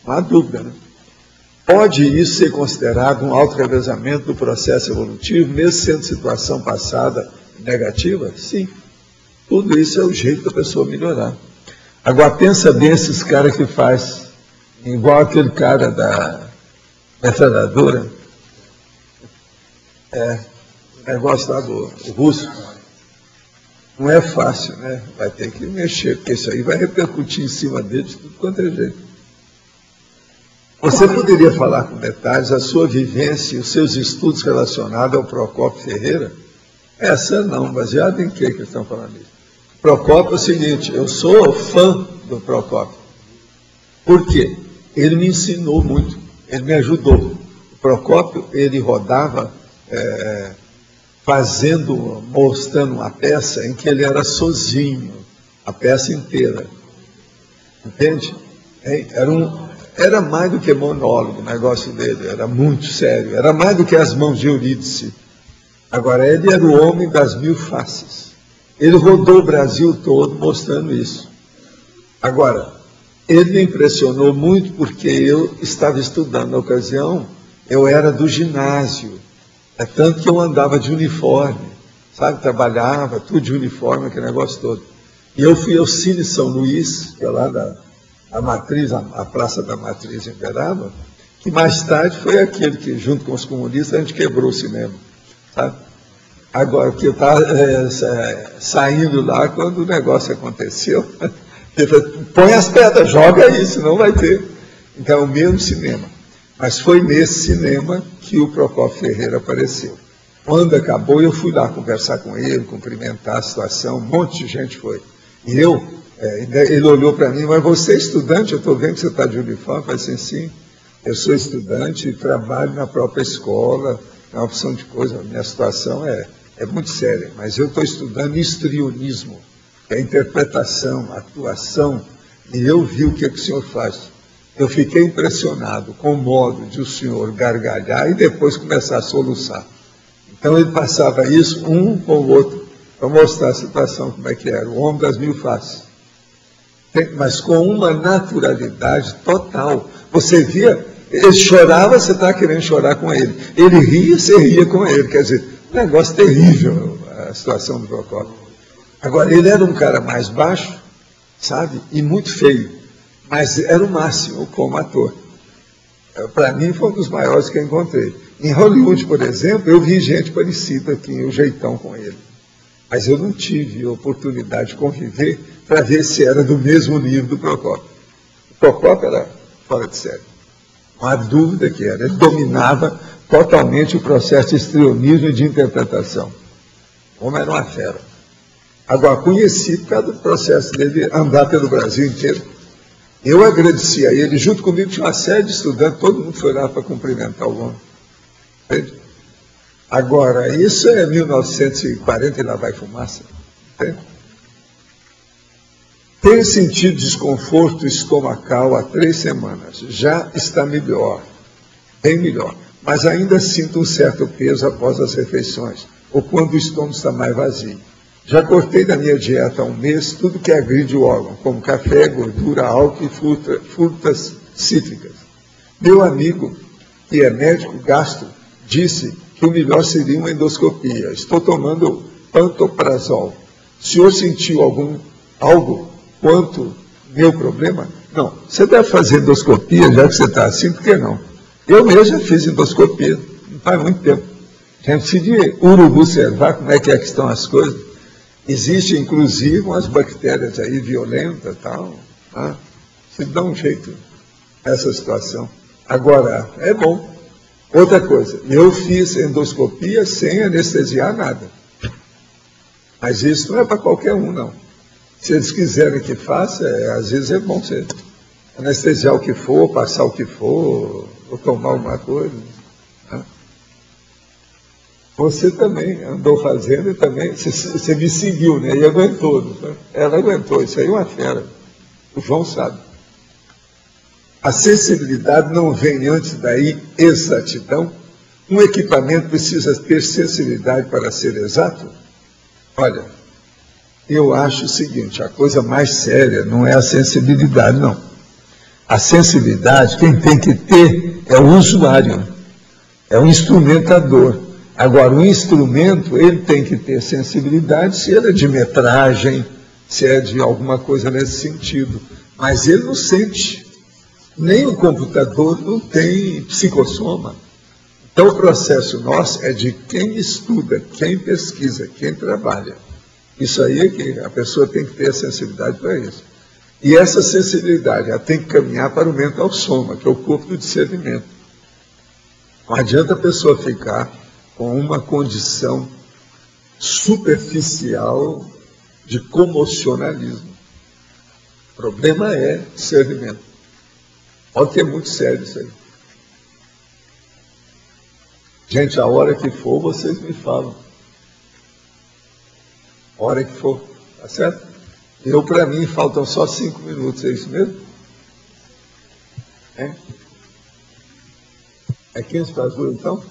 Não há dúvida, né? Pode isso ser considerado um auto-revezamento do processo evolutivo, mesmo sendo situação passada negativa? Sim. Tudo isso é o jeito da pessoa melhorar. Agora, pensa bem esses caras que faz, igual aquele cara da metralhadora, o negócio lá do russo. Não é fácil, né? Vai ter que mexer, porque isso aí vai repercutir em cima dele de tudo quanto é jeito. Você poderia falar com detalhes a sua vivência e os seus estudos relacionados ao Procópio Ferreira? Essa não, baseado em que eles estão falando isso? Procópio é o seguinte, eu sou fã do Procópio. Por quê? Ele me ensinou muito, ele me ajudou. O Procópio, ele rodava mostrando uma peça em que ele era sozinho, a peça inteira. Entende? Era mais do que monólogo o negócio dele, era muito sério, era mais do que as mãos de Eurídice. Agora, ele era o homem das 1000 faces. Ele rodou o Brasil todo mostrando isso. Agora, ele me impressionou muito porque eu estava estudando na ocasião, eu era do ginásio, é tanto que eu andava de uniforme, sabe, trabalhava, tudo de uniforme, aquele negócio todo. E eu fui ao Cine São Luís, que é lá a Matriz, a Praça da Matriz em Uberaba, que mais tarde foi aquele que, junto com os comunistas, a gente quebrou o cinema, sabe? Agora, que eu estava saindo lá, quando o negócio aconteceu, ele falou, põe as pedras, joga aí, senão vai ter. Então, é o mesmo cinema. Mas foi nesse cinema que o Procópio Ferreira apareceu. Quando acabou, eu fui lá conversar com ele, cumprimentar a situação, um monte de gente foi. E ele olhou para mim, mas você é estudante? Eu estou vendo que você está de uniforme. Eu falei assim, sim, eu sou estudante e trabalho na própria escola, é uma opção de coisa, a minha situação é muito séria, mas eu estou estudando histrionismo, que é a interpretação, a atuação, e eu vi o que o senhor faz. Eu fiquei impressionado com o modo de o senhor gargalhar e depois começar a soluçar. Então ele passava isso um com o outro, para mostrar a situação, como é que era, o homem das 1000 faces. Mas com uma naturalidade total. Você via, ele chorava, você estava querendo chorar com ele. Ele ria, você ria com ele. Quer dizer, um negócio terrível a situação do Procópio. Agora, ele era um cara mais baixo, sabe, e muito feio. Mas era o máximo como ator. Para mim, foi um dos maiores que eu encontrei. Em Hollywood, por exemplo, eu vi gente parecida, tinha o jeitão com ele. Mas eu não tive oportunidade de conviver para ver se era do mesmo nível do Procópio. O Procópio era fora de série. Não há dúvida que era. Ele dominava totalmente o processo de histrionismo e de interpretação. O homem era uma fera. Agora, conheci por causa do processo dele andar pelo Brasil inteiro. Eu agradeci a ele, junto comigo tinha uma série de estudantes, todo mundo foi lá para cumprimentar o homem. Entende? Agora, isso é 1940 e lá vai fumaça. Entende? Tenho sentido desconforto estomacal há 3 semanas. Já está melhor, bem melhor. Mas ainda sinto um certo peso após as refeições, ou quando o estômago está mais vazio. Já cortei da minha dieta há 1 mês tudo que agride o órgão, como café, gordura, álcool e frutas cítricas. Meu amigo, que é médico gastro, disse que o melhor seria uma endoscopia. Estou tomando pantoprazol. O senhor sentiu algo quanto meu problema? Não. Você deve fazer endoscopia, já que você está assim, por que não? Eu mesmo já fiz endoscopia, não faz muito tempo. A gente precisa urubu observar como é que estão as coisas. Existem, inclusive, umas bactérias aí violentas e tal. Tá? Você dá um jeito nessa situação. Agora, é bom. Outra coisa, eu fiz endoscopia sem anestesiar nada. Mas isso não é para qualquer um, não. Se eles quiserem que faça, às vezes é bom você anestesiar o que for, passar o que for, ou tomar alguma coisa. Tá? Você também andou fazendo e também, você me seguiu, né? E aguentou. Né? Ela aguentou, isso aí é uma fera. O João sabe. A sensibilidade não vem antes da exatidão. Um equipamento precisa ter sensibilidade para ser exato? Olha, eu acho o seguinte, a coisa mais séria não é a sensibilidade, não. A sensibilidade, quem tem que ter é o usuário, é o instrumentador. Agora, o instrumento, ele tem que ter sensibilidade se ele é de metragem, se é de alguma coisa nesse sentido. Mas ele não sente. Nem o computador não tem psicossoma. Então, o processo nosso é de quem estuda, quem pesquisa, quem trabalha. Isso aí é que a pessoa tem que ter a sensibilidade para isso. E essa sensibilidade ela tem que caminhar para o mental soma, que é o corpo do discernimento. Não adianta a pessoa ficar com uma condição superficial de comocionalismo. O problema é discernimento. Pode ter muito sério isso aí. Gente, a hora que for, vocês me falam. A hora que for, tá certo? Para mim, faltam só 5 minutos, é isso mesmo? É 15 para as 2, então?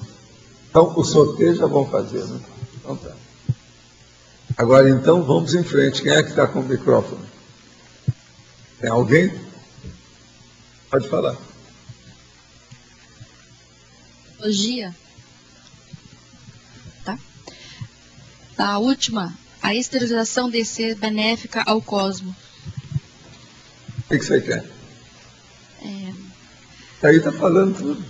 Então, o sorteio já vão fazer, né? Então tá. Agora, então, vamos em frente. Quem é que está com o microfone? Tem alguém? Pode falar. Logia. Tá? A última, a esterilização de ser benéfica ao cosmos. O que você quer? Aí está falando tudo.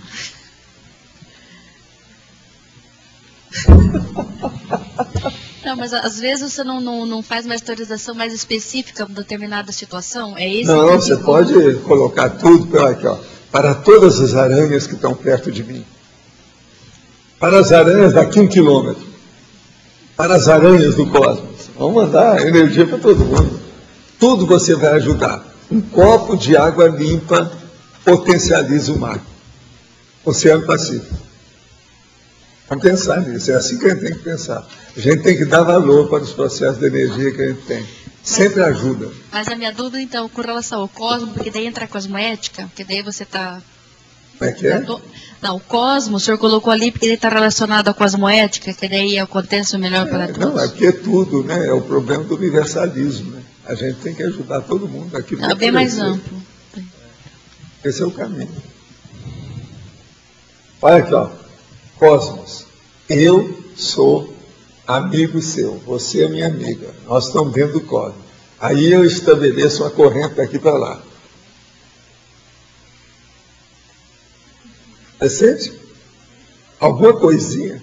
Não, mas às vezes você não faz uma esterilização mais específica para determinada situação? É esse? Não, você pode colocar tudo pela aqui, ó, para todas as aranhas que estão perto de mim. Para as aranhas daqui 1 quilômetro. Para as aranhas do cosmos. Vamos mandar energia para todo mundo. Tudo você vai ajudar. Um copo de água limpa potencializa o mar. Oceano Pacífico. Vamos pensar nisso. É assim que a gente tem que pensar. A gente tem que dar valor para os processos de energia que a gente tem. Sempre ajuda. Mas a minha dúvida, então, com relação ao cosmos, porque daí entra a cosmoética, porque daí você está... Como é que é? Não, o cosmos, o senhor colocou ali porque ele está relacionado à cosmoética, que daí acontece o melhor para todos. Não, é porque é tudo, né? É o problema do universalismo, né? A gente tem que ajudar todo mundo aqui. É bem mais amplo. Esse é o caminho. Olha aqui, ó. Cosmos. Eu sou amigo seu. Você é minha amiga. Nós estamos dentro do cosmos. Aí eu estabeleço uma corrente daqui para lá. Você sente? Alguma coisinha?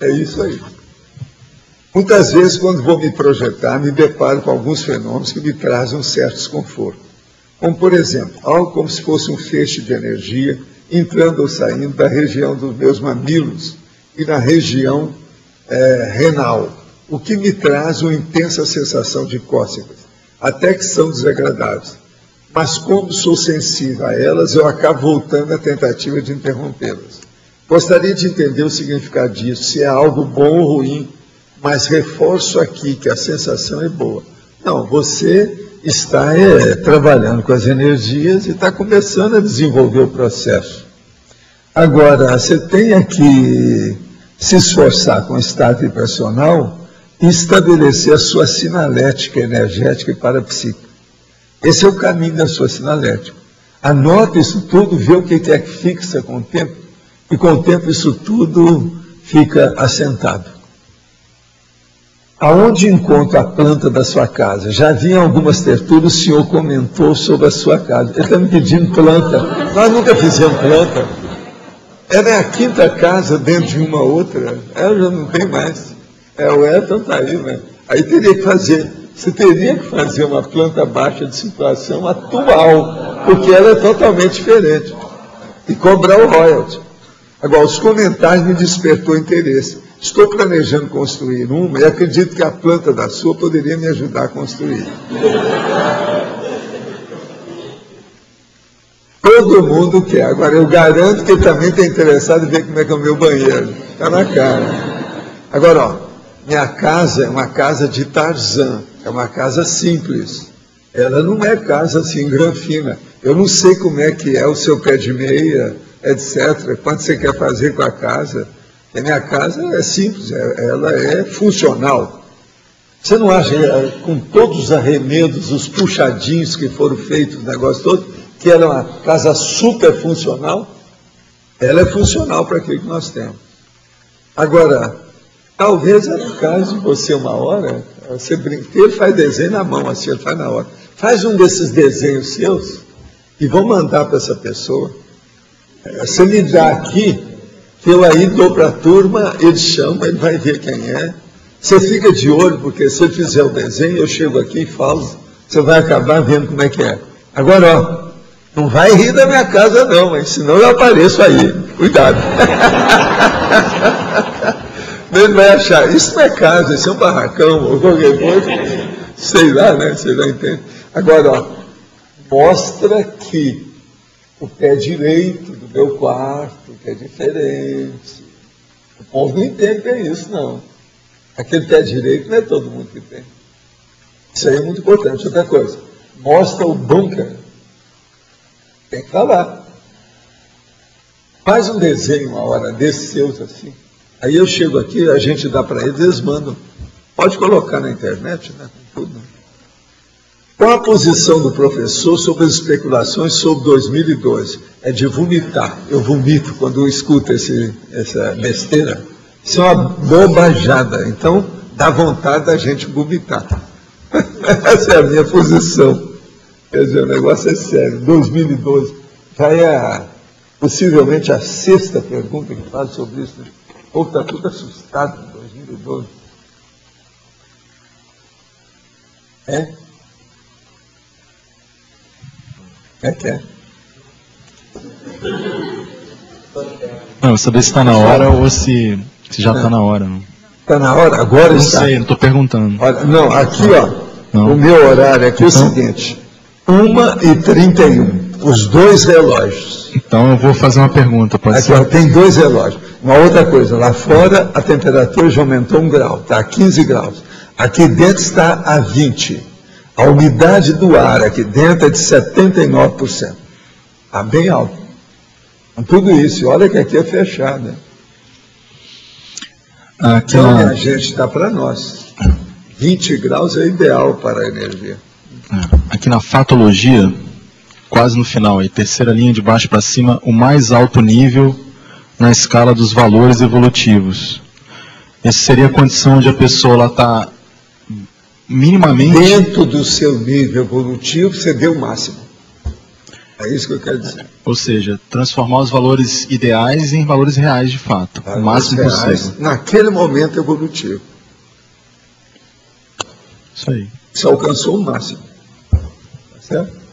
É isso aí. Muitas vezes, quando vou me projetar, me deparo com alguns fenômenos que me trazem um certo desconforto. Como, por exemplo, algo como se fosse um feixe de energia entrando ou saindo da região dos meus mamilos e na região renal, o que me traz uma intensa sensação de cócegas, até que são desagradáveis. Mas como sou sensível a elas, eu acabo voltando à tentativa de interrompê-las. Gostaria de entender o significado disso, se é algo bom ou ruim, mas reforço aqui que a sensação é boa. Não, você está trabalhando com as energias e está começando a desenvolver o processo. Agora, você tem que se esforçar com o estado vibracional e estabelecer a sua sinalética energética e parapsíquica. Esse é o caminho da sua sinalética. Anota isso tudo, vê o que é que fixa com o tempo, e com o tempo isso tudo fica assentado. Aonde encontra a planta da sua casa? Já vi em algumas tertúlias, o senhor comentou sobre a sua casa. Ele está me pedindo planta. Nós nunca fizemos planta. Ela é a 5ª casa dentro de uma outra. Ela já não tem mais. O Elton está aí, né? Aí teria que fazer. Você teria que fazer uma planta baixa de situação atual, porque ela é totalmente diferente. E cobrar o royalty. Agora, os comentários me despertou interesse. Estou planejando construir uma e acredito que a planta da sua poderia me ajudar a construir. Todo mundo quer. Agora, eu garanto que ele também está interessado em ver como é que é o meu banheiro. Está na cara. Agora, ó, minha casa é uma casa de Tarzan. É uma casa simples. Ela não é casa assim, granfina. Eu não sei como é que é o seu pé de meia, etc. Quanto você quer fazer com a casa. A minha casa é simples, ela é funcional. Você não acha, com todos os arremedos, os puxadinhos que foram feitos, o negócio todo, que ela é uma casa super funcional? Ela é funcional para aquilo que nós temos. Agora, talvez era o caso de você uma hora, você brinca, ele faz desenho na mão, assim, ele faz na hora. Faz um desses desenhos seus e vou mandar para essa pessoa. Você me dá aqui, eu aí dou para a turma, ele chama, ele vai ver quem é. Você fica de olho, porque se eu fizer o desenho, eu chego aqui e falo, você vai acabar vendo como é que é. Agora, ó, não vai rir da minha casa não, mas senão eu apareço aí. Cuidado. Ele vai achar, isso não é casa, isso é um barracão, ou qualquer coisa. Sei lá, né? Você já entende. Agora, ó, mostra que o pé direito do meu quarto, que é diferente. O povo não entende bem isso, não. Aquele pé direito não é todo mundo que tem. Isso aí é muito importante. Outra coisa, mostra o bunker. Tem que falar. Faz um desenho uma hora desses seus assim. Aí eu chego aqui, a gente dá para eles mandam. Pode colocar na internet, né? Tudo. Qual a posição do professor sobre as especulações sobre 2012? É de vomitar. Eu vomito quando eu escuto essa besteira. Isso é uma bobajada. Então, dá vontade da gente vomitar. Essa é a minha posição. Quer dizer, o negócio é sério. 2012. Já é possivelmente a 6ª pergunta que faz sobre isso. Né? O povo está tudo assustado em 2012. É? É. Não, saber se está na hora ou se já está na hora. Está na hora? Agora não está. Não sei, não estou perguntando. Olha, não, aqui, ó, o meu horário aqui é o seguinte, 1h31, os 2 relógios. Então eu vou fazer uma pergunta, pode aqui, ser? Ó, tem 2 relógios. Uma outra coisa, lá fora a temperatura já aumentou 1 grau, está a 15 graus. Aqui dentro está a 20. A umidade do ar aqui dentro é de 79%. Está bem alto. Com tudo isso, olha que aqui é fechado. Né? Então, a gente está para nós. 20 graus é ideal para a energia. Aqui na fatologia, quase no final, aí, 3ª linha de baixo para cima, o mais alto nível na escala dos valores evolutivos. Essa seria a condição onde a pessoa está minimamente... Dentro do seu nível evolutivo, você deu o máximo. É isso que eu quero dizer. Ou seja, transformar os valores ideais em valores reais de fato. Valores o máximo reais, possível. Naquele momento evolutivo. Isso aí. Você alcançou o máximo. Tá certo?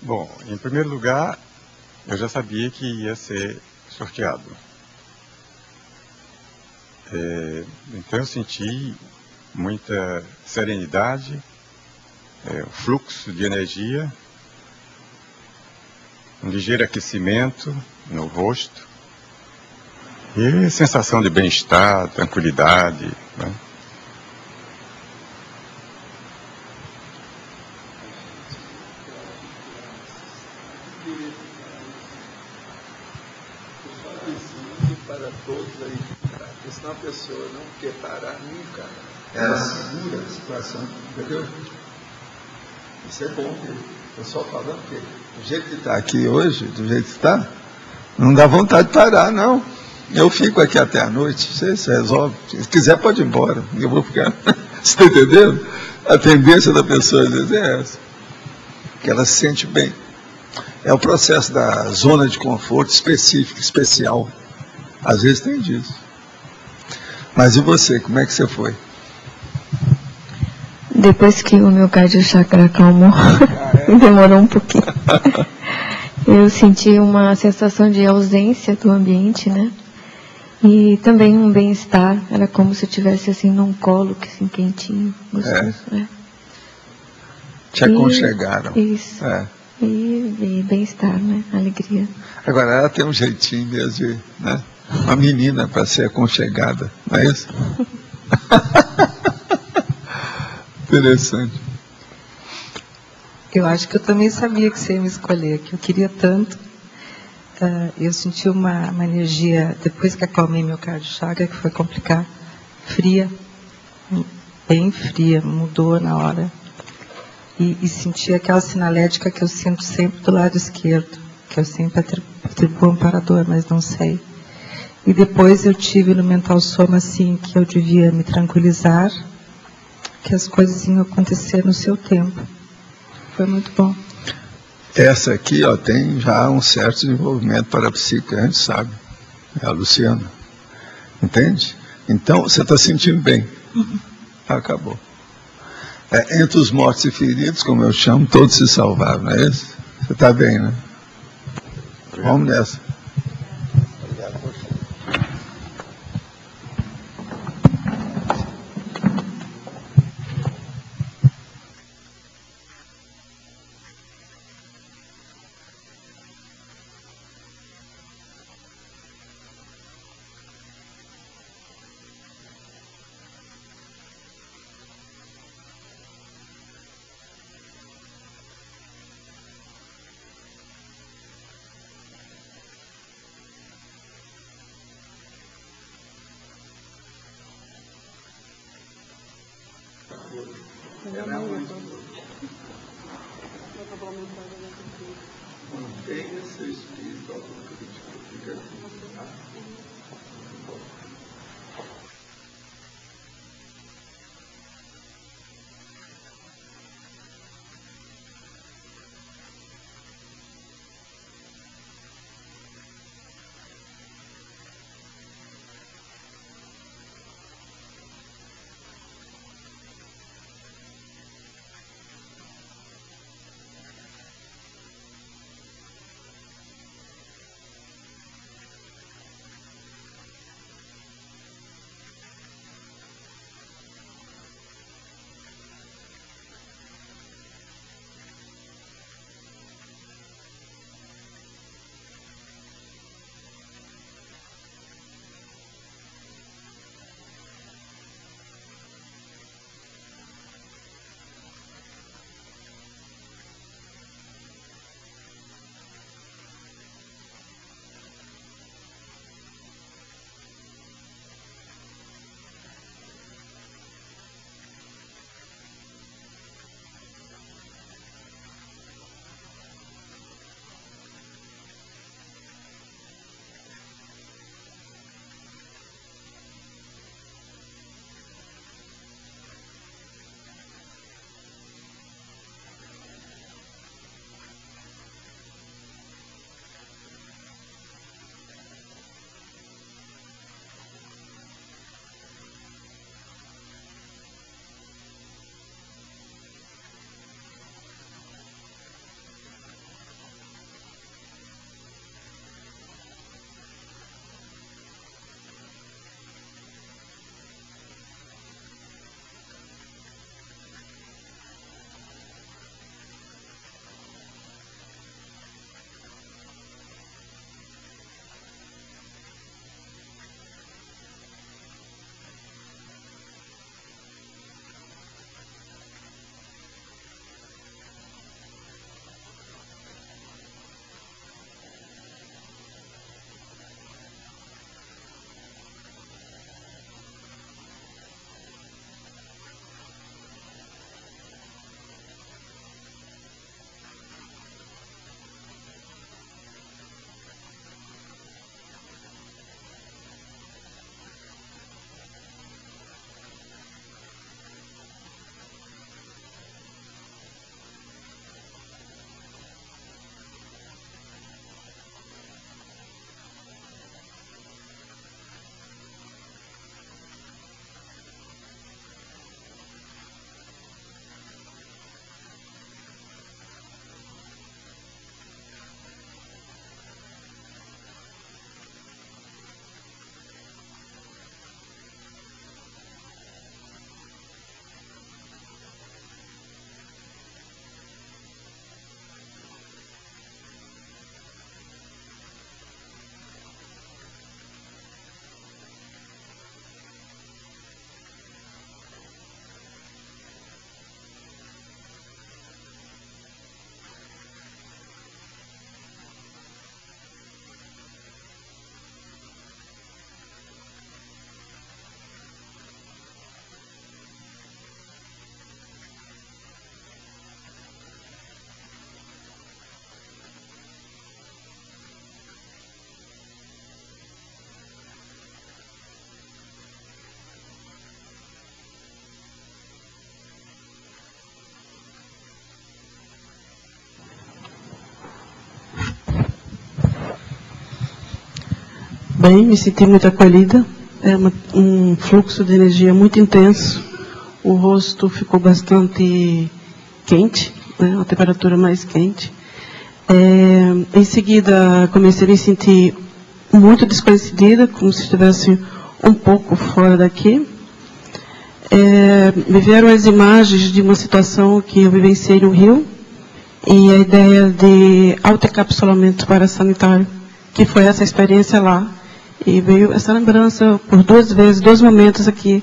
Bom, em primeiro lugar, eu já sabia que ia ser sorteado. Então eu senti muita serenidade, fluxo de energia, um ligeiro aquecimento no rosto e sensação de bem-estar, tranquilidade, né? Para todos aí, porque senão a pessoa não quer parar nunca. Ela segura a situação, entendeu? Isso é bom, viu? Eu só falando que do jeito que está aqui hoje, do jeito que está, não dá vontade de parar, não. Eu fico aqui até a noite, você resolve. Se quiser, pode ir embora. Eu vou ficar. Você está entendendo? A tendência da pessoa, às vezes, é essa. Que ela se sente bem. É o processo da zona de conforto específica, especial. Às vezes tem disso. Mas e você, como é que você foi? Depois que o meu cardio-chakra acalmou, demorou um pouquinho. Eu senti uma sensação de ausência do ambiente, né? E também um bem-estar. Era como se eu estivesse assim num colo, assim, quentinho, gostoso, né? Te aconchegaram. Isso. E bem-estar, né? Alegria. Agora, ela tem um jeitinho mesmo de, né? Uma menina para ser aconchegada, não é isso? Interessante. Eu acho que eu também sabia que você ia me escolher, que eu queria tanto. Eu senti uma energia, depois que acalmei meu cardio-chakra, que foi complicar, fria, bem fria, mudou na hora. E senti aquela sinalética que eu sinto sempre do lado esquerdo, que eu sempre atribuo amparador, mas não sei. E depois eu tive no mental soma assim, que eu devia me tranquilizar, que as coisas iam acontecer no seu tempo. Foi muito bom. Essa aqui, ó, tem já um certo desenvolvimento parapsíquico, a gente sabe. É a Luciana. Entende? Então, você está sentindo bem. Acabou. Entre os mortos e feridos, como eu chamo, todos se salvaram, não é isso? Você está bem, né? Vamos nessa. Mantenha seu espírito autocrítico. Fica aqui. bem, me senti muito acolhida. É um fluxo de energia muito intenso. O rosto ficou bastante quente, né, uma temperatura mais quente. Em seguida, comecei a me sentir muito desconhecida, como se estivesse um pouco fora daqui. Me vieram as imagens de uma situação que eu vivenciei no Rio, e a ideia de autoencapsulamento parasanitário, que foi essa experiência lá. E veio essa lembrança por 2 vezes, 2 momentos aqui.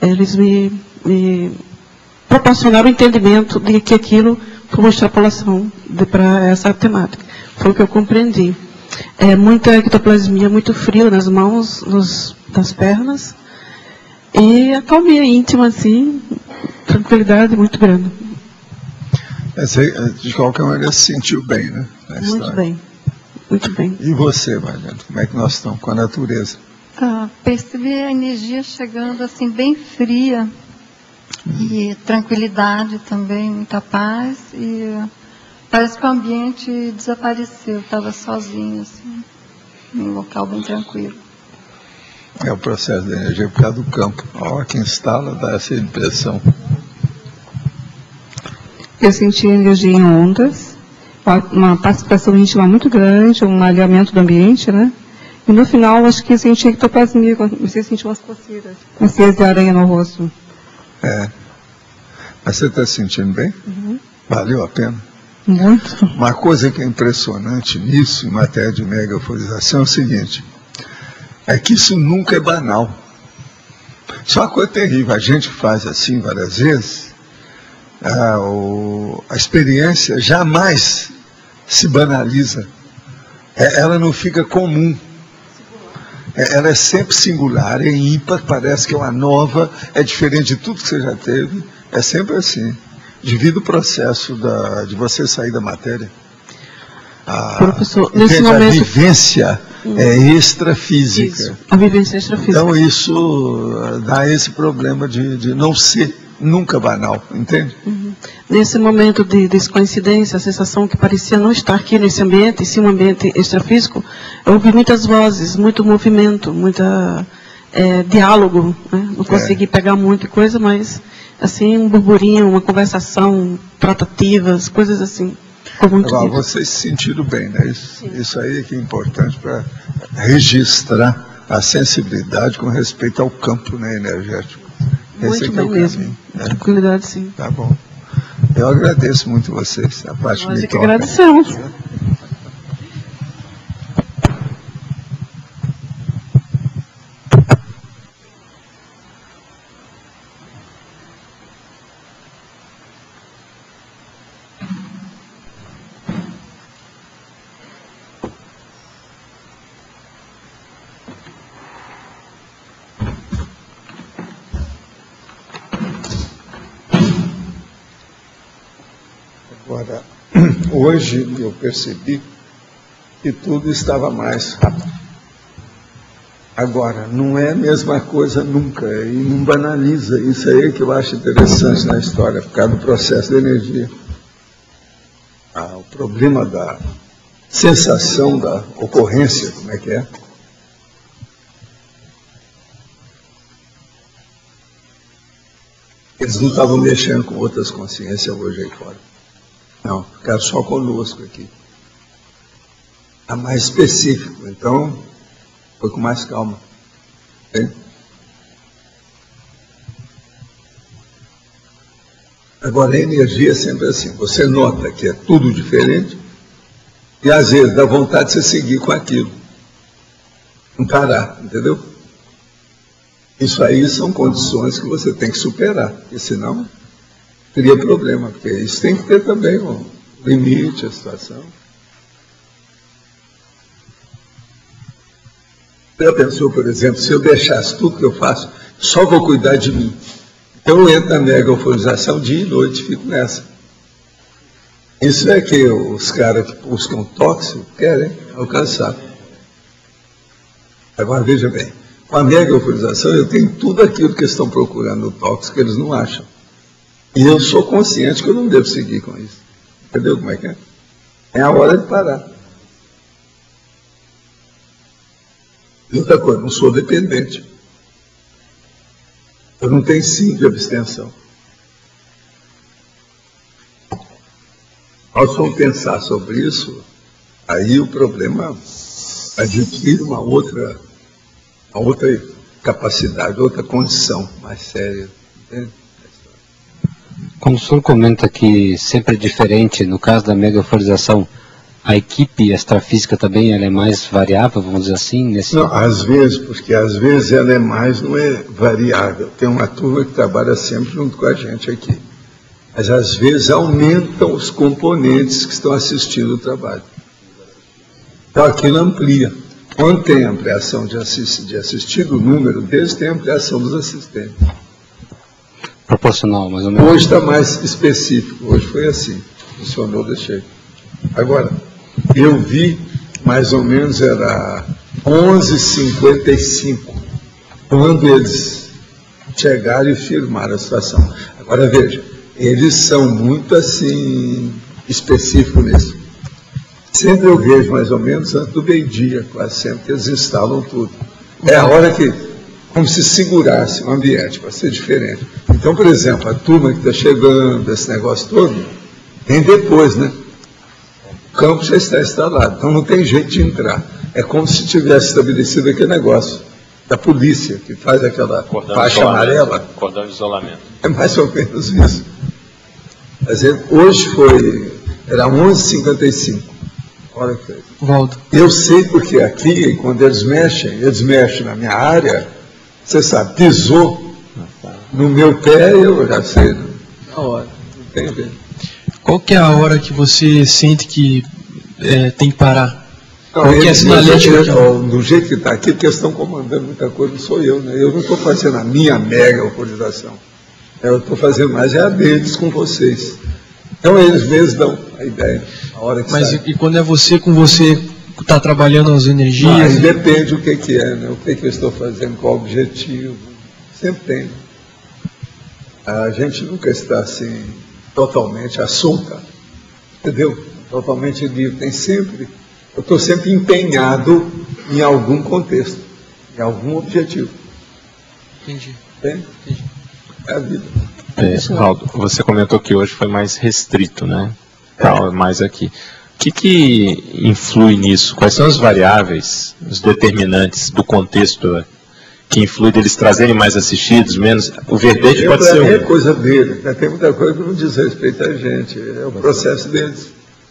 Eles me proporcionaram o entendimento de que aquilo foi uma extrapolação para essa temática. Foi o que eu compreendi. Muita ectoplasmia, muito frio nas mãos, nas pernas. E a calmia íntima, assim, tranquilidade muito grande. De qualquer maneira, se sentiu bem, né? Muito bem. Muito bem. E você, Mariana, como é que nós estamos com a natureza? Percebi a energia chegando assim bem fria e tranquilidade também, muita paz, e parece que o ambiente desapareceu, estava sozinho assim, em um local bem tranquilo. É o processo da energia por causa do campo. A hora que instala dá essa impressão. Eu senti energia em ondas, uma participação íntima muito grande, um alinhamento do ambiente, né? E no final, acho que senti ectoplasmia, comecei a sentir umas coceiras, coceiras de aranha no rosto. Mas você está se sentindo bem? Uhum. Valeu a pena? Muito. Uma coisa que é impressionante nisso, em matéria de mega euforização, é o seguinte, é que isso nunca é banal. Isso é uma coisa terrível. A gente faz assim várias vezes, a experiência jamais se banaliza. Ela não fica comum. Ela é sempre singular, é ímpar, parece que é uma nova, é diferente de tudo que você já teve. É sempre assim. Devido ao processo de você sair da matéria. Professor, nesse momento... A vivência é extrafísica. Isso, a vivência extrafísica. Então isso dá esse problema de não ser nunca banal, entende? Uhum. Nesse momento de descoincidência, a sensação que parecia não estar aqui nesse ambiente, sim um ambiente extrafísico, eu ouvi muitas vozes, muito movimento, muita diálogo, né? Não consegui pegar muita coisa, mas assim um burburinho, uma conversação, tratativas, coisas assim. Agora, vocês se sentiram bem, né? Isso aí é que é importante para registrar a sensibilidade com respeito ao campo, né, energético. Muito bem mesmo. Tranquilidade, sim. Tá bom. Eu agradeço muito vocês. A parte Nós me que toca. agradecemos. Agora, hoje eu percebi que tudo estava mais rápido. Agora, não é a mesma coisa nunca, e não banaliza. Isso aí é que eu acho interessante na história, por causa do processo de energia. O problema da sensação da ocorrência, como é que é? Eles não estavam mexendo com outras consciências hoje aí fora. Não, ficaram só conosco aqui. Está mais específico, então foi com mais calma. Bem? Agora, a energia é sempre assim. Você nota que é tudo diferente e, às vezes, dá vontade de você seguir com aquilo. Não parar, entendeu? Isso aí são condições que você tem que superar, porque senão teria problema, porque isso tem que ter também um limite, a situação. Já pensou, por exemplo, se eu deixasse tudo que eu faço, só vou cuidar de mim. Então eu entro na mega euforização dia e noite, fico nessa. Isso é que os caras que buscam tóxico querem alcançar. Agora veja bem, com a mega euforização eu tenho tudo aquilo que eles estão procurando no tóxico que eles não acham. E eu sou consciente que eu não devo seguir com isso. Entendeu como é que é? É a hora de parar. E outra coisa, não sou dependente. Eu não tenho sim de abstenção. Ao só pensar sobre isso, aí o problema adquire uma outra capacidade, outra condição mais séria. Entende? Como o senhor comenta que sempre é diferente, no caso da megaforização, a equipe extrafísica também ela é mais variável, vamos dizer assim? Não, às vezes, porque às vezes ela é mais, não é variável. Tem uma turma que trabalha sempre junto com a gente aqui. Mas às vezes aumentam os componentes que estão assistindo o trabalho. Então aquilo amplia. Quando tem ampliação de assistido, o número deles tem ampliação dos assistentes. Proporcional, mais ou menos. Hoje está mais específico, hoje foi assim. Funcionou, deixei. Agora, eu vi, mais ou menos, era 11h55, quando eles chegaram e firmaram a situação. Agora, veja, eles são muito, assim, específicos nisso. Sempre eu vejo, mais ou menos, antes do meio-dia, quase sempre, que eles instalam tudo. É a hora que, como se segurasse o ambiente, para ser diferente. Então, por exemplo, a turma que está chegando, esse negócio todo, vem depois, né? O campo já está instalado, então não tem jeito de entrar. É como se tivesse estabelecido aquele negócio da polícia, que faz aquela faixa amarela. Cordão de isolamento. É mais ou menos isso. Mas hoje era 11h55. Olha que Valdo. Eu sei porque aqui, quando eles mexem na minha área, você sabe, pisou no meu pé, eu já sei, na hora, não tem jeito. Qual que é a hora que você sente que tem que parar? Não, Qual que é a sinalética? Do jeito que está aqui, porque eles estão comandando muita coisa, não sou eu, né? Eu não estou fazendo a minha mega autorização. Eu estou fazendo mais a deles com vocês. Então eles mesmos dão a ideia, a hora que Mas sai. e quando é você com você que está trabalhando as energias? Aí depende o que é, né? O que eu estou fazendo, qual o objetivo. Sempre tem. Né? A gente nunca está assim, totalmente assunta, entendeu? Totalmente livre. Eu estou sempre empenhado em algum contexto, em algum objetivo. Entendi. Entende? É a vida. Valdo, você comentou que hoje foi mais restrito, né? Mais aqui. O que influi nisso? Quais são as variáveis, os determinantes do contexto que influi deles trazerem mais assistidos, menos? O verbete pode ser É coisa deles, né? Tem muita coisa que não diz respeito a gente. É o processo deles,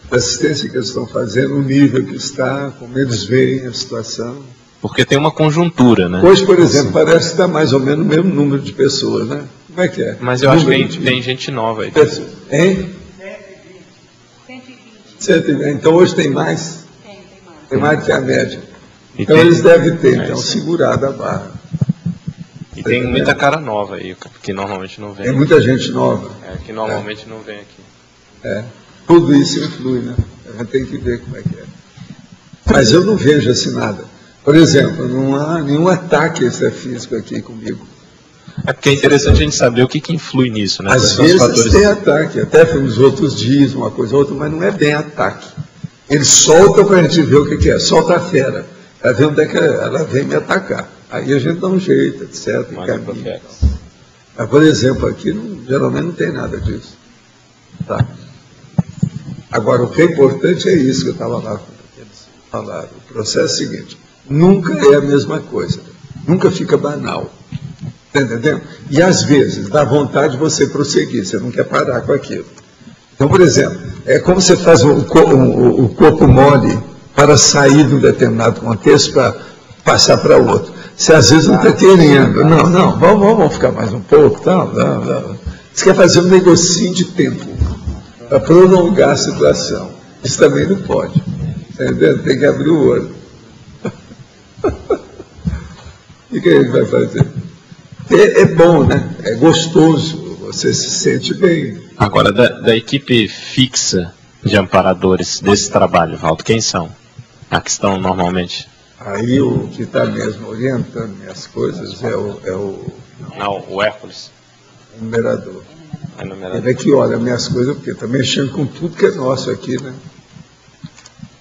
a assistência que eles estão fazendo, o nível que está, como eles veem a situação. Porque tem uma conjuntura, né? Hoje, por exemplo, parece que dá mais ou menos o mesmo número de pessoas, né? Como é que é? Mas eu acho que tem gente nova aí. Hein? 120. Então hoje tem mais? Tem mais do que a média. Então eles devem ter, então, segurado a barra. E tem muita cara nova aí, que normalmente não vem. Tem muita gente nova. Que normalmente não vem aqui. Tudo isso influi, né? A gente tem que ver como é que é. Mas eu não vejo assim nada. Por exemplo, não há nenhum ataque extrafísico aqui comigo. É porque é interessante a gente saber o que influi nisso, né? Às vezes tem ataque, até nos outros dias, uma coisa ou outra, mas não é bem ataque. Eles soltam para a gente ver o que é. Solta a fera. Para ver onde é que ela vem me atacar. Aí a gente dá um jeito, etc. Mas, por exemplo, aqui geralmente não tem nada disso. Tá. Agora, o que é importante é isso que eu estava lá falando. O processo é o seguinte: nunca é a mesma coisa. Nunca fica banal. Está entendendo? E às vezes dá vontade de você prosseguir, você não quer parar com aquilo. Então, por exemplo, é como você faz o corpo mole para sair de um determinado contexto para passar para outro. Você às vezes não está querendo. Não, vamos ficar mais um pouco. Não. Você quer fazer um negocinho de tempo para prolongar a situação. Isso também não pode. Está entendendo? Tem que abrir o olho. O que ele vai fazer? É bom, né? É gostoso, você se sente bem. Agora, da equipe fixa de amparadores desse trabalho, Valdo, quem são? A que estão normalmente? Aí o que está mesmo orientando minhas coisas é o Hércules. O numerador. Ele é que olha minhas coisas, porque está mexendo com tudo que é nosso aqui, né?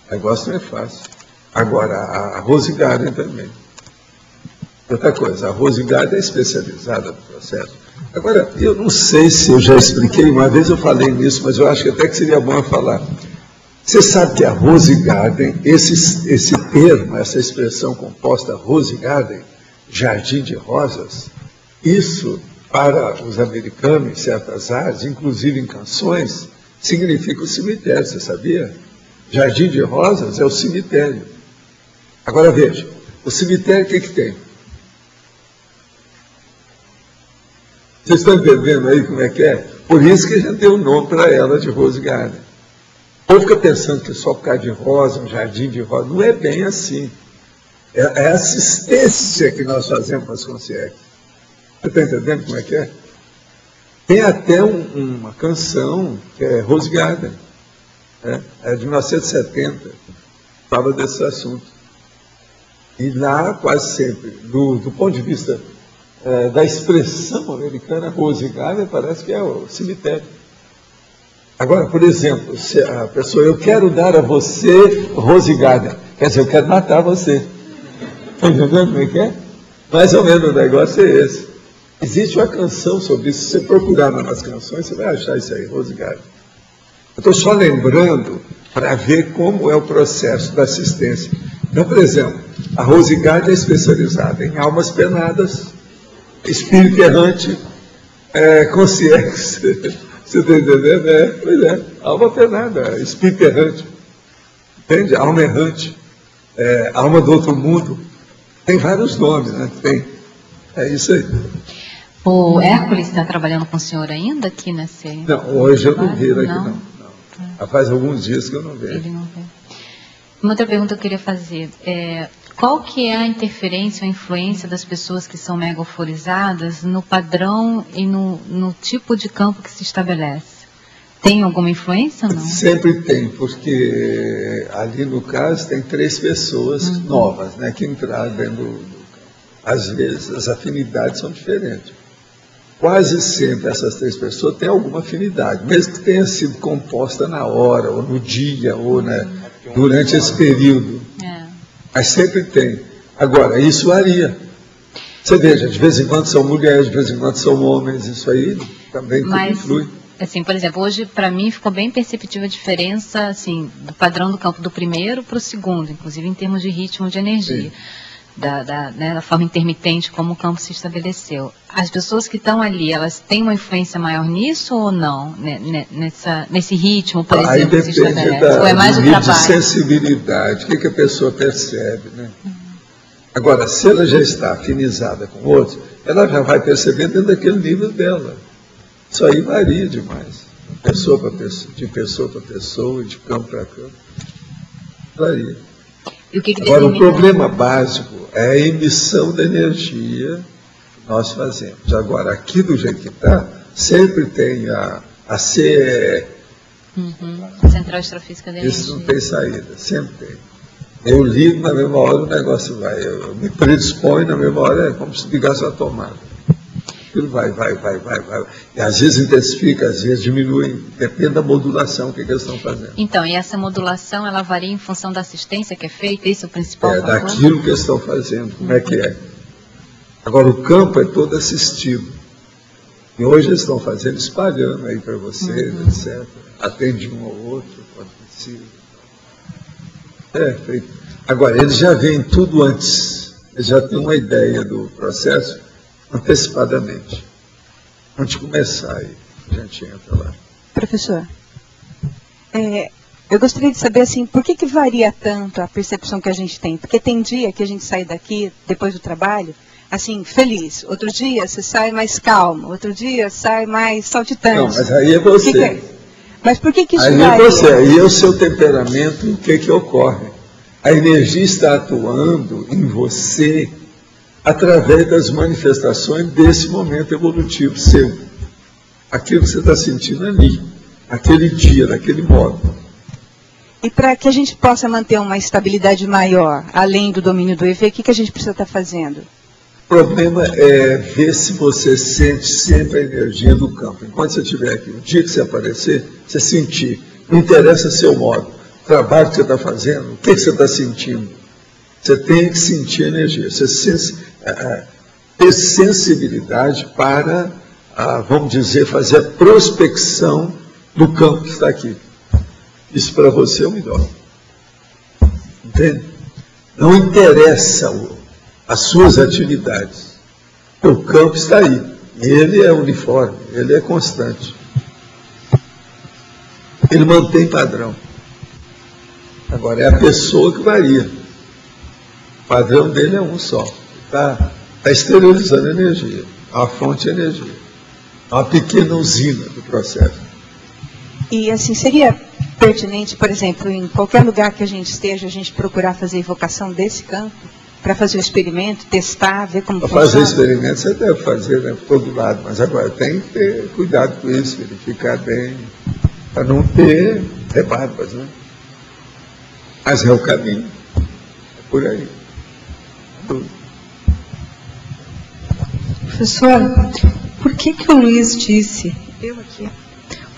O negócio não é fácil. Agora, a Rose Garen também. Outra coisa, a Rosengard é especializada no processo. Agora, eu não sei se eu já expliquei, uma vez eu falei nisso, mas eu acho que até que seria bom eu falar. Você sabe que a Rose Garden, esse termo, essa expressão composta Rose Garden, jardim de rosas, isso, para os americanos, em certas áreas, inclusive em canções, significa o cemitério, você sabia? Jardim de rosas é o cemitério. Agora veja, o cemitério o que tem? Vocês estão entendendo aí como é que é? Por isso que a gente deu o nome para ela de Rose Garden. O povo fica pensando que só por causa de rosa, um jardim de rosa. Não é bem assim. É a assistência que nós fazemos para as concierges. Você está entendendo como é que é? Tem até uma canção que é Rose Garden. É de 1970. Fala desse assunto. E lá, quase sempre, do ponto de vista da expressão americana, Rose Garden parece que é o cemitério. Agora, por exemplo, se a pessoa, eu quero dar a você Rose Garden, quer dizer, eu quero matar você. Está entendendo como é que é? Mais ou menos o negócio é esse. Existe uma canção sobre isso, se você procurar nas canções, você vai achar isso aí, Rose Garden. Eu estou só lembrando para ver como é o processo da assistência. Então, por exemplo, a Rose Garden é especializada em almas penadas, espírito errante, concierge. Você está entendendo? Pois é, alma penada, espírito errante. Entende? Alma errante, alma do outro mundo. Tem vários nomes, né? Tem. É isso aí. O Hércules está trabalhando com o senhor ainda aqui nesse... Não, hoje eu não vi ele aqui, não. Faz alguns dias que eu não vejo. Ele não vê. Uma outra pergunta que eu queria fazer. Qual que é a interferência ou influência das pessoas que são mega euforizadas no padrão e no tipo de campo que se estabelece? Tem alguma influência ou não? Sempre tem, porque ali no caso tem 3 pessoas novas, né, que entraram dentro do campo. Às vezes as afinidades são diferentes. Quase sempre essas 3 pessoas têm alguma afinidade, mesmo que tenha sido composta na hora, ou no dia, ou durante esse período. Mas sempre tem. Agora, isso varia. Você veja, de vez em quando são mulheres, de vez em quando são homens, isso aí também influi. Assim, por exemplo, hoje para mim ficou bem perceptível a diferença assim, do padrão do campo do primeiro para o segundo, inclusive em termos de ritmo de energia. Da forma intermitente como o campo se estabeleceu. As pessoas que estão ali, elas têm uma influência maior nisso ou não? Nesse ritmo, por exemplo, que se estabelece? Ou é mais o trabalho? De sensibilidade, o que a pessoa percebe, né? Agora, se ela já está afinizada com outros, ela já vai percebendo dentro daquele nível dela. Isso aí varia demais. De pessoa para pessoa, de campo para campo. Varia. Agora, o problema básico é a emissão da energia que nós fazemos. Agora, aqui do jeito que está, sempre tem a CEE. Central Extrafísica de Energia. Isso não tem saída, sempre tem. Eu ligo, na mesma hora o negócio vai. Eu me predisponho, na mesma hora é como se ligasse uma tomada. Aquilo vai. E às vezes intensifica, às vezes diminui, depende da modulação que eles estão fazendo. Então, e essa modulação, ela varia em função da assistência que é feita? Isso é o principal fator? Daquilo que eles estão fazendo, como é que é. Agora, o campo é todo assistido. E hoje eles estão fazendo, espalhando aí para vocês, etc. Atende um ao outro, quando precisa. Feito. Agora, eles já veem tudo antes. Eles já têm uma ideia do processo antecipadamente. Antes de começar, aí, a gente entra lá. Professor, eu gostaria de saber assim, por que varia tanto a percepção que a gente tem? Porque tem dia que a gente sai daqui, depois do trabalho, assim, feliz. Outro dia você sai mais calmo. Outro dia sai mais saltitante. Não, mas aí é você. Mas por que isso aí varia? É você, aí é o seu temperamento, o que ocorre. A energia está atuando em você através das manifestações desse momento evolutivo seu. Aquilo que você está sentindo ali, aquele dia, daquele modo. E para que a gente possa manter uma estabilidade maior, além do domínio do EV, o que a gente precisa estar fazendo? O problema é ver se você sente sempre a energia do campo. Enquanto você estiver aqui, o dia que você aparecer, você sentir. Não interessa seu modo, o trabalho que você está fazendo, o que você está sentindo. Você tem que sentir a energia. Você sente ter sensibilidade para, vamos dizer, fazer a prospecção do campo que está aqui. Isso para você é o melhor. Entende? Não interessa as suas atividades. O campo está aí. Ele é uniforme, ele é constante. Ele mantém padrão. Agora, é a pessoa que varia. O padrão dele é um só. Está exteriorizando energia. É uma fonte de energia. É uma pequena usina do processo. E assim, seria pertinente, por exemplo, em qualquer lugar que a gente esteja, a gente procurar fazer evocação desse campo, para fazer o experimento, testar, ver como funciona? Para fazer experimento você deve fazer, né, por todo lado, mas agora tem que ter cuidado com isso, verificar bem, para não ter rebarbas, né? Mas é o caminho, é por aí. Professor, por que o Luiz disse,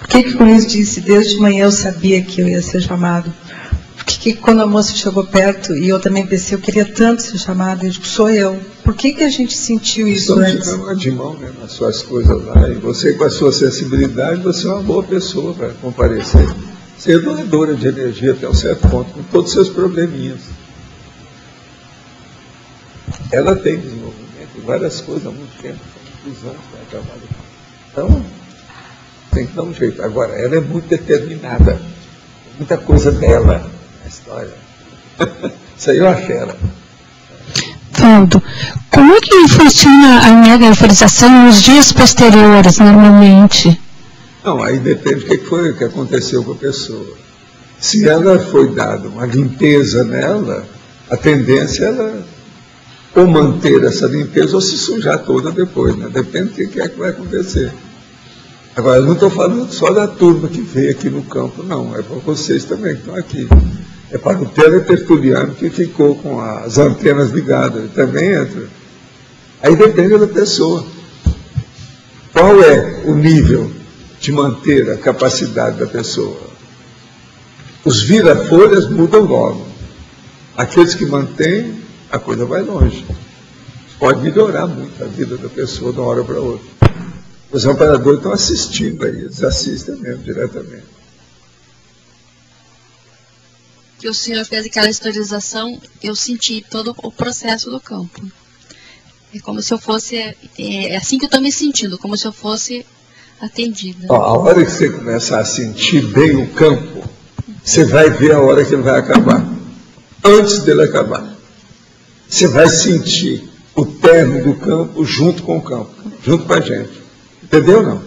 por que o Luiz disse, desde de manhã eu sabia que eu ia ser chamado? Por que quando a moça chegou perto, e eu também pensei, eu queria tanto ser chamado, eu digo, sou eu. Por que a gente sentiu isso antes? Estamos ficando de mão, né, nas suas coisas lá, e você com a sua sensibilidade, você é uma boa pessoa para comparecer. Você é doadora de energia até um certo ponto, com todos os seus probleminhas. Ela tem desenvolvimento, várias coisas há muito tempo, há muitos anos para acabar. Então, tem que dar um jeito. Agora, ela é muito determinada. Muita coisa dela na história. Isso aí é uma fera. Valdo, como é que funciona a mega euforização nos dias posteriores, normalmente? Não, aí depende do que foi que aconteceu com a pessoa. Se ela foi dada uma limpeza nela, a tendência é ela ou manter essa limpeza ou se sujar toda depois, né? Depende do que é que vai acontecer. Agora, eu não estou falando só da turma que veio aqui no campo, não. É para vocês também que estão aqui. É para o teletertuliano que ficou com as antenas ligadas. Ele também entra. Aí depende da pessoa. Qual é o nível de manter a capacidade da pessoa? Os vira-folhas mudam logo. Aqueles que mantêm, a coisa vai longe. Pode melhorar muito a vida da pessoa de uma hora para outra. Os amparadores estão assistindo aí, eles assistem mesmo diretamente. Que o senhor fez aquela historização, eu senti todo o processo do campo. É como se eu fosse, é assim que eu estou me sentindo, como se eu fosse atendida. Ó, a hora que você começar a sentir bem o campo, você vai ver a hora que ele vai acabar. Antes dele acabar. Você vai sentir o término do campo junto com o campo, junto com a gente. Entendeu ou não?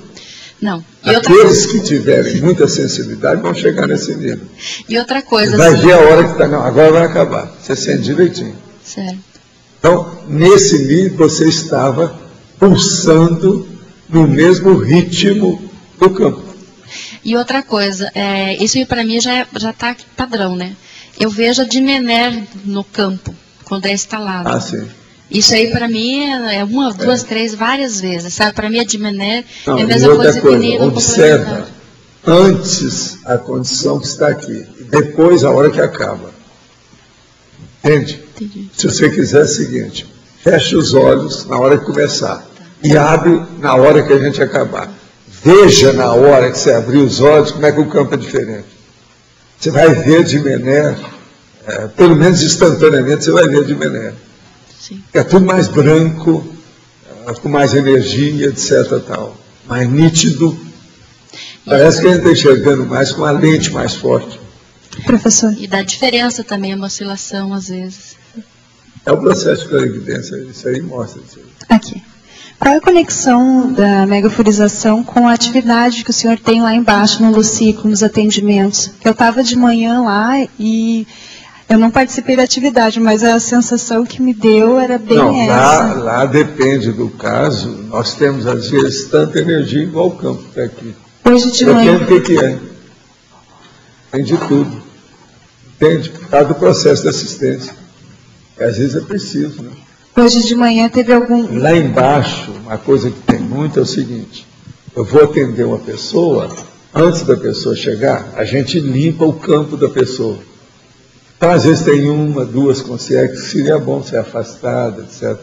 Não. Aqueles que tiverem muita sensibilidade vão chegar nesse nível. E outra coisa... Vai ver a hora que está... Não, agora vai acabar. Você sente direitinho. Certo. Então, nesse nível, você estava pulsando no mesmo ritmo do campo. E outra coisa, isso para mim já está padrão, né? Eu vejo a Dimener no campo, quando é instalado. Ah, sim. Isso aí para mim é uma, duas, três, várias vezes, sabe? Para mim a Dimener é a mesma coisa que Nilo. Observa antes a condição que está aqui, e depois a hora que acaba. Entende? Entendi. Se você quiser é o seguinte, fecha os olhos na hora que começar e abre na hora que a gente acabar. Veja na hora que você abrir os olhos como é que o campo é diferente. Você vai ver Dimener, pelo menos instantaneamente você vai ver Dimener. É tudo mais branco, com mais energia, etc. Tal. Mais nítido. Parece que a gente está enxergando mais com a lente mais forte. Professor. E dá diferença também a oscilação, às vezes. É o processo de clarividência, isso aí mostra isso aí. Aqui. Qual é a conexão da megaforização com a atividade que o senhor tem lá embaixo no Luciclo, nos atendimentos? Eu estava de manhã lá e... eu não participei da atividade, mas a sensação que me deu era bem essa. Lá depende do caso. Nós temos, às vezes, tanta energia igual o campo que está aqui. Hoje de manhã... Depende do que é. Tem de tudo. Entende? Por causa do processo de assistência. Às vezes é preciso, né? Hoje de manhã teve algum... Lá embaixo, uma coisa que tem muito é o seguinte. Eu vou atender uma pessoa, antes da pessoa chegar, a gente limpa o campo da pessoa. Então, às vezes tem uma, duas consciências, que seria bom ser afastada, etc.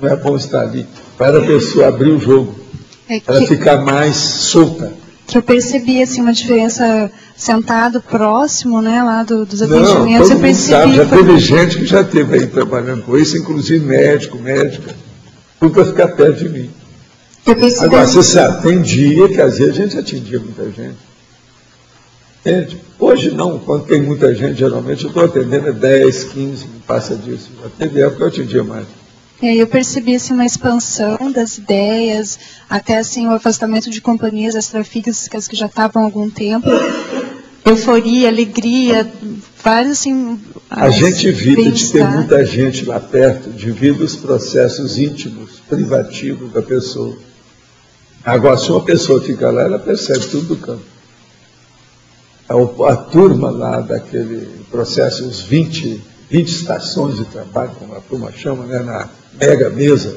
Não é bom estar ali. Para a pessoa abrir o jogo. Para ficar mais solta. Que eu percebi assim, uma diferença sentado próximo, né, lá dos atendimentos. Não, eu percebi. Sabe, já teve gente que já esteve aí trabalhando com isso, inclusive médico, médica, tudo para ficar perto de mim. Agora, você sabe, tem dia que às vezes a gente atendia muita gente. Entende? Hoje não, quando tem muita gente, geralmente eu estou atendendo 10, 15, não passa disso. Já teve época que eu atendia mais. E aí eu percebi assim, uma expansão das ideias, até assim, o afastamento de companhias extrafísicas que já estavam há algum tempo, euforia, alegria, vários assim... A gente evita de ter muita gente lá perto devido aos processos íntimos, privativos da pessoa. Agora, se uma pessoa fica lá, ela percebe tudo do campo. A turma lá daquele processo, os 20 estações de trabalho, como a turma chama, né, na mega mesa,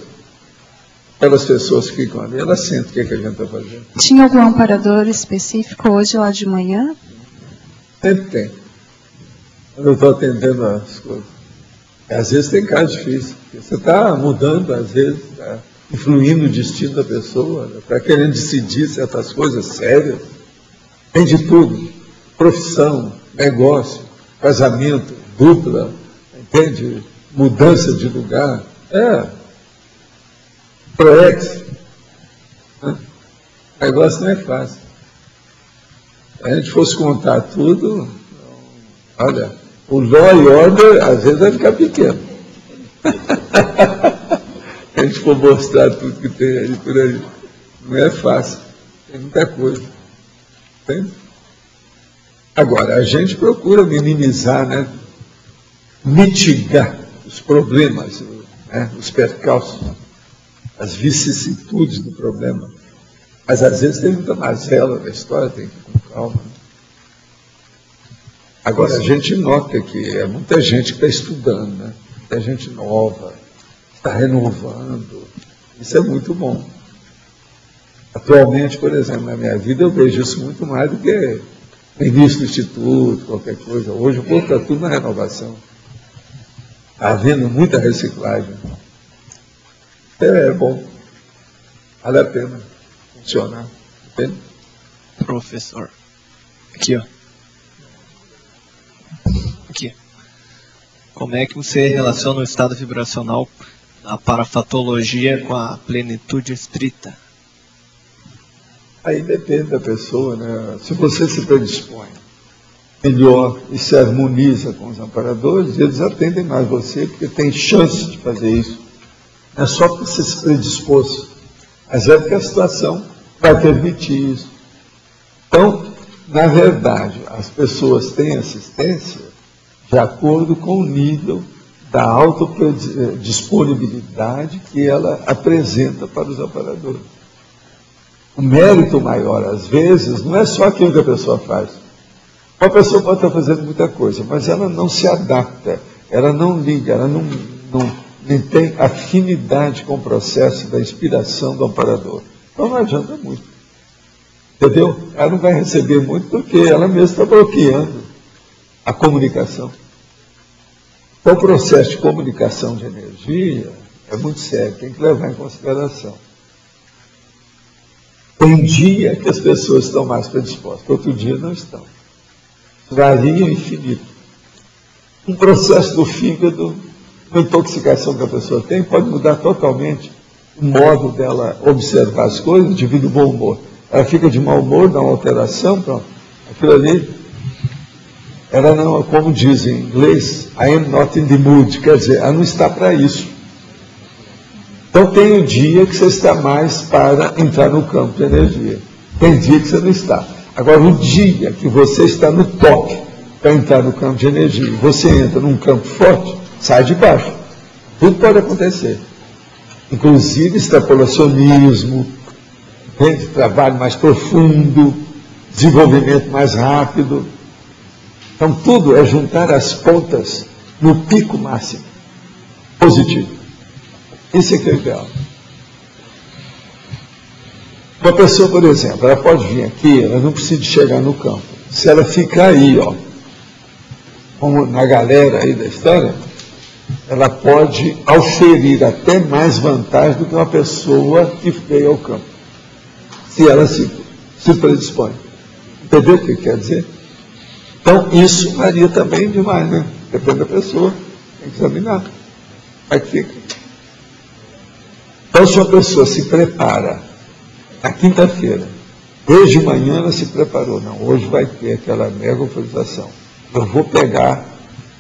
aquelas pessoas que ficam ali, elas sentem o que a gente está fazendo. Tinha algum amparador específico hoje lá de manhã? Sempre tem. Quando eu estou atendendo as coisas. Às vezes tem casos difíceis. Você está mudando, às vezes, tá influindo o destino da pessoa, está querendo decidir certas coisas sérias. Tem de tudo. Profissão, negócio, casamento, dupla, entende? Mudança de lugar. Proex. O negócio não é fácil. Se a gente fosse contar tudo, olha, o law and order às vezes vai ficar pequeno. A gente for mostrar tudo que tem aí por aí. Não é fácil. Tem muita coisa. Entende? Agora, a gente procura minimizar, né? Mitigar os problemas, né? Os percalços, as vicissitudes do problema. Mas às vezes tem muita mazela na história, tem que ir com calma. Né? Agora, a gente nota que é muita gente que está estudando, né? Muita gente nova, está renovando. Isso é muito bom. Atualmente, por exemplo, na minha vida, eu vejo isso muito mais do que no início do instituto, qualquer coisa. Hoje o povo está tudo na renovação. Está havendo muita reciclagem. É bom. Vale a pena funcionar. Entende? Professor. Aqui, ó. Aqui. Como é que você relaciona o estado vibracional, a parafatologia com a plenitude estrita? Aí depende da pessoa, né? Se você se predispõe melhor e se harmoniza com os amparadores, eles atendem mais você, porque tem chance de fazer isso. Não é só porque você se predispôs, mas é porque a situação vai permitir isso. Então, na verdade, as pessoas têm assistência de acordo com o nível da autodisponibilidade que ela apresenta para os amparadores. O mérito maior, às vezes, não é só aquilo que a pessoa faz. Uma pessoa pode estar fazendo muita coisa, mas ela não se adapta, ela não liga, ela não tem afinidade com o processo da inspiração do amparador. Então não adianta muito. Entendeu? Ela não vai receber muito porque ela mesma está bloqueando a comunicação. Então o processo de comunicação de energia é muito sério, tem que levar em consideração. Tem dia que as pessoas estão mais predispostas, outro dia não estão. Varia infinito. Um processo do fígado, uma intoxicação que a pessoa tem, pode mudar totalmente o modo dela observar as coisas devido ao bom humor. Ela fica de mau humor, dá uma alteração, pronto. Aquilo ali, ela não, como diz em inglês, I am not in the mood, quer dizer, ela não está para isso. Então tem um dia que você está mais para entrar no campo de energia. Tem dia que você não está. Agora, o dia que você está no toque para entrar no campo de energia, e você entra num campo forte, sai de baixo. Tudo pode acontecer. Inclusive extrapolacionismo, trabalho mais profundo, desenvolvimento mais rápido. Então tudo é juntar as pontas no pico máximo positivo. Isso é que é o ideal. Uma pessoa, por exemplo, ela pode vir aqui, ela não precisa de chegar no campo. Se ela ficar aí, ó, como na galera aí da história, ela pode auferir até mais vantagem do que uma pessoa que veio ao campo, se ela se predispõe. Entendeu o que quer dizer? Então, isso varia também demais, né? Depende da pessoa, tem que examinar. Como é que fica? Então, se uma pessoa se prepara na quinta-feira, desde manhã ela se preparou, não, hoje vai ter aquela mega euforização. Eu vou pegar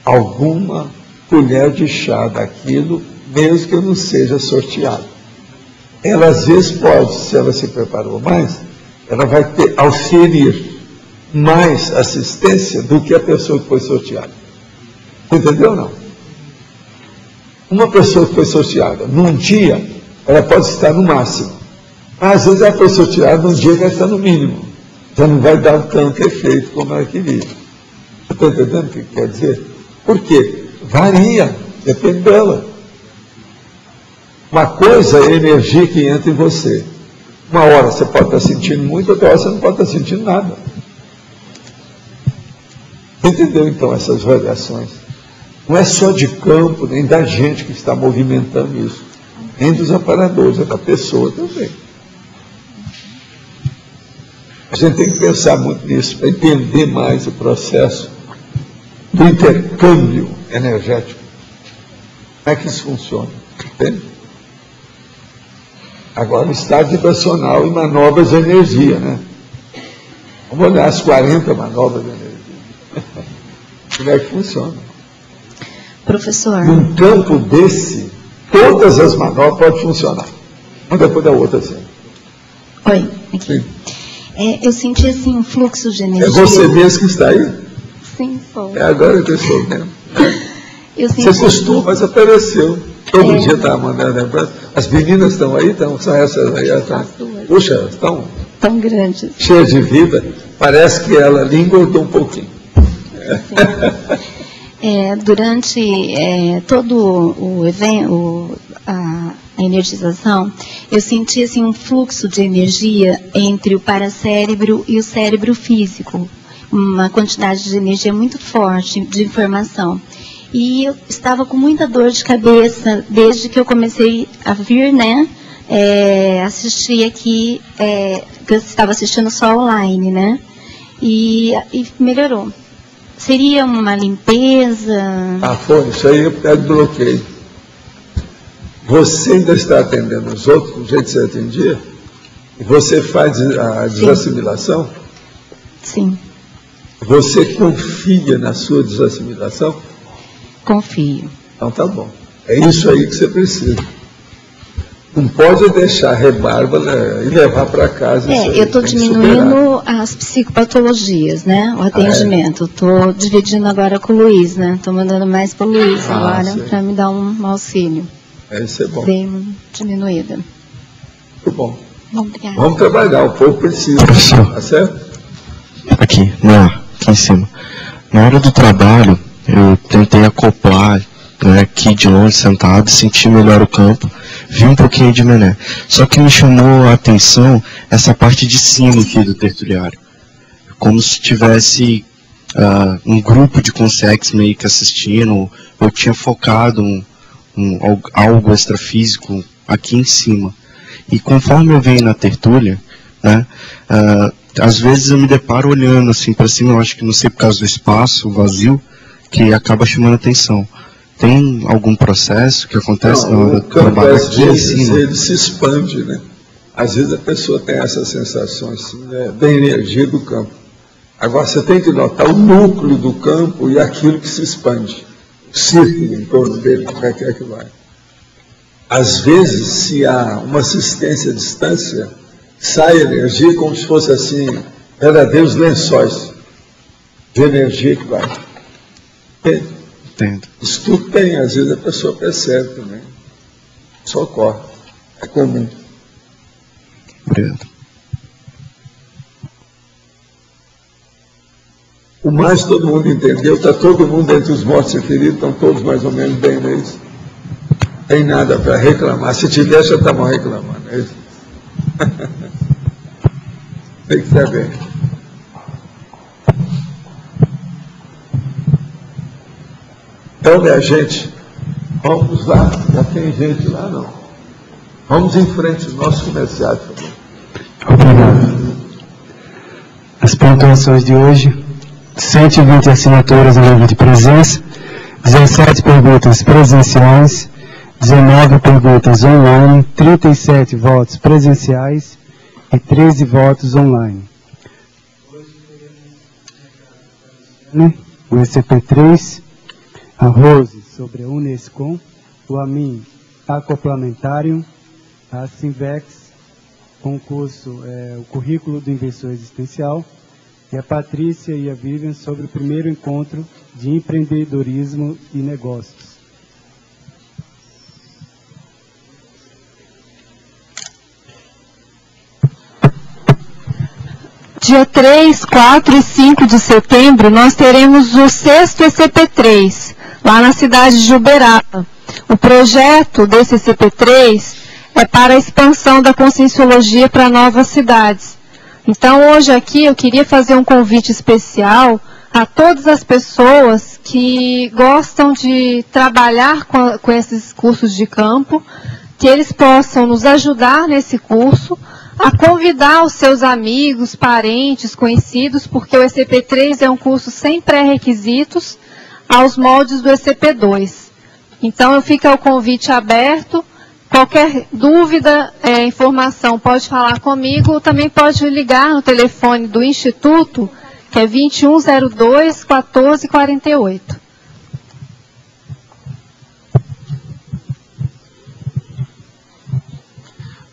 alguma colher de chá daquilo, mesmo que eu não seja sorteado. Ela às vezes pode, se ela se preparou mais, ela vai ter auferir mais assistência do que a pessoa que foi sorteada. Entendeu ou não? Uma pessoa que foi sorteada num dia, ela pode estar no máximo. Mas às vezes ela foi sorteada num dia que ela está no mínimo. Já não vai dar tanto efeito como ela queria. Está entendendo o que quer dizer? Por quê? Varia, depende dela. Uma coisa é a energia que entra em você. Uma hora você pode estar sentindo muito, outra hora você não pode estar sentindo nada. Entendeu então essas variações? Não é só de campo, nem da gente que está movimentando isso, nem dos amparadores, é da pessoa também. A gente tem que pensar muito nisso, para entender mais o processo do intercâmbio energético. Como é que isso funciona? Entende? Agora, estado vibracional e manobras de energia, né? Vamos olhar as 40 manobras de energia. Como é que funciona? Professor. Num campo desse, todas as manobras podem funcionar. Uma depois da outra, assim. Oi, aqui. Eu senti assim um fluxo de energia. É você mesmo que está aí? Sim, sou. É agora que eu estou mesmo. Você senti... custou, mas apareceu. Todo dia estava mandando lembrança. As meninas estão aí, são essas aí. Puxa, estão tão grandes. Cheias de vida. Parece que ela ali engordou um pouquinho. Durante todo o evento, a energização, eu senti assim, um fluxo de energia entre o paracérebro e o cérebro físico. Uma quantidade de energia muito forte, de informação. E eu estava com muita dor de cabeça desde que eu comecei a vir, né? Assistir aqui, que eu estava assistindo só online, né? E melhorou. Seria uma limpeza? Foi, isso aí é de bloqueio. Você ainda está atendendo os outros do jeito que você atendia? E você faz a desassimilação? Sim. Você confia na sua desassimilação? Confio. Então tá bom. É isso aí que você precisa. Não pode deixar a rebarba, né, e levar para casa. Eu estou diminuindo as psicopatologias, né? O atendimento. Estou dividindo agora com o Luiz, né? Estou mandando mais para o Luiz agora para me dar um auxílio. Isso é bom. Bem diminuída. Muito bom. Obrigada. Vamos trabalhar, o povo precisa. Tá certo? Aqui em cima. Na hora do trabalho, eu tentei acoplar, né, aqui de longe, sentado, senti melhor o campo, vi um pouquinho de mené. Só que me chamou a atenção essa parte de cima aqui do tertuliário. Como se tivesse um grupo de consegues meio que assistindo, eu tinha focado algo extrafísico aqui em cima. E conforme eu venho na tertúlia, né, às vezes eu me deparo olhando assim para cima, eu acho que não sei por causa do espaço, vazio, que acaba chamando atenção. Tem algum processo que acontece na hora do trabalho aqui em cima? Ele se expande, né? Às vezes a pessoa tem essa sensação assim, né, da energia do campo. Agora você tem que notar o núcleo do campo e aquilo que se expande. O círculo em torno dele, como é que vai. Às vezes, se há uma assistência à distância, sai energia como se fosse assim, verdadeiros lençóis de energia que vai. Entendo. Isso tudo tem, às vezes a pessoa percebe também. Isso ocorre. É comum. Obrigado. O mais todo mundo entendeu, está todo mundo entre os mortos e feridos, estão todos mais ou menos bem, não é isso? Tem nada para reclamar. Se tiver, já estavam reclamando, é isso? Tem que saber. Então, minha gente, Vamos lá, já tem gente lá, não. Vamos em frente, os nossos comerciais, por favor. Obrigado. As pontuações de hoje: 120 assinaturas no livro de presença, 17 perguntas presenciais, 19 perguntas online, 37 votos presenciais e 13 votos online. O ECP3, a Rose sobre a Unescom, o AMIN acoplamentário, a Sinvex, concurso o currículo do investidor existencial, e a Patrícia e a Vivian sobre o primeiro encontro de empreendedorismo e negócios. Dia 3, 4 e 5 de setembro, nós teremos o 6º ECP3, lá na cidade de Uberaba. O projeto desse ECP3 é para a expansão da Conscienciologia para novas cidades. Então, hoje aqui, eu queria fazer um convite especial a todas as pessoas que gostam de trabalhar com esses cursos de campo, que eles possam nos ajudar nesse curso, a convidar os seus amigos, parentes, conhecidos, porque o ECP3 é um curso sem pré-requisitos, aos moldes do ECP2. Então, fica o convite aberto. Qualquer dúvida, informação, pode falar comigo, ou também pode ligar no telefone do Instituto, que é 2102-1448.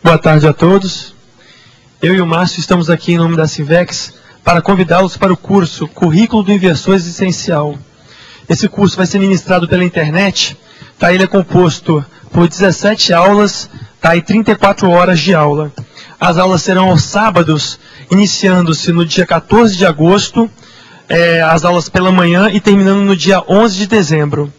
Boa tarde a todos. Eu e o Márcio estamos aqui em nome da Sinvex para convidá-los para o curso Currículo do Investidor Existencial. Esse curso vai ser ministrado pela internet. Ele é composto por 17 aulas, e 34 horas de aula. As aulas serão aos sábados, iniciando-se no dia 14 de agosto, as aulas pela manhã e terminando no dia 11 de dezembro.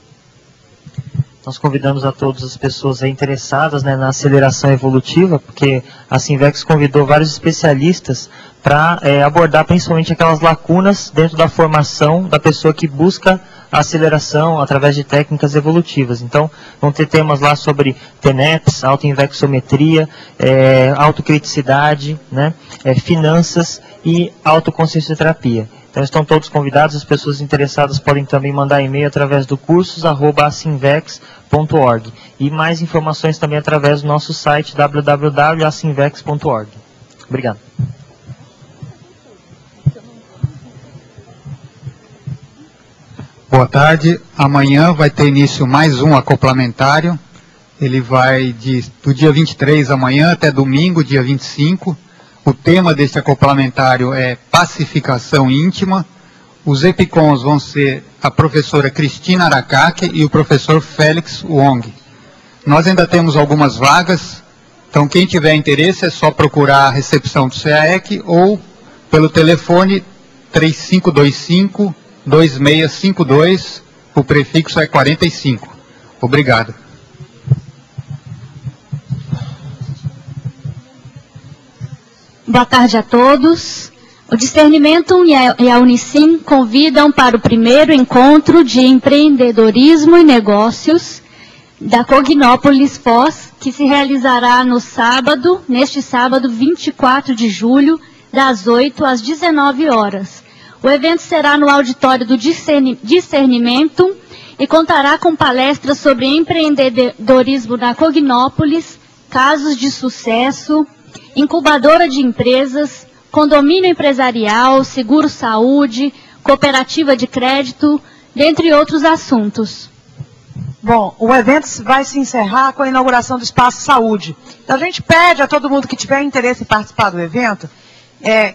Nós convidamos a todas as pessoas interessadas na aceleração evolutiva, porque a Sinvex convidou vários especialistas para abordar principalmente aquelas lacunas dentro da formação da pessoa que busca a aceleração através de técnicas evolutivas. Então, vão ter temas lá sobre TENEPS, autoinvexometria, autocriticidade, finanças e autoconsciencioterapia. Então, estão todos convidados. As pessoas interessadas podem também mandar e-mail através do cursos@asinvex.org. E mais informações também através do nosso site www.asinvex.org. Obrigado. Boa tarde. Amanhã vai ter início mais um acoplamentário. Ele vai do dia 23 amanhã até domingo, dia 25. O tema deste acoplamentário é pacificação íntima. Os EPICONs vão ser a professora Cristina Aracaki e o professor Félix Wong. Nós ainda temos algumas vagas, então quem tiver interesse é só procurar a recepção do CAEC ou pelo telefone 3525-2652, o prefixo é 45. Obrigado. Boa tarde a todos. O Discernimentum e a Unicim convidam para o primeiro encontro de empreendedorismo e negócios da Cognópolis Foz, que se realizará neste sábado 24 de julho, das 8 às 19 horas. O evento será no auditório do Discernimentum e contará com palestras sobre empreendedorismo na Cognópolis, casos de sucesso, incubadora de empresas, condomínio empresarial, seguro-saúde, cooperativa de crédito, dentre outros assuntos. Bom, o evento vai se encerrar com a inauguração do Espaço Saúde. Então a gente pede a todo mundo que tiver interesse em participar do evento,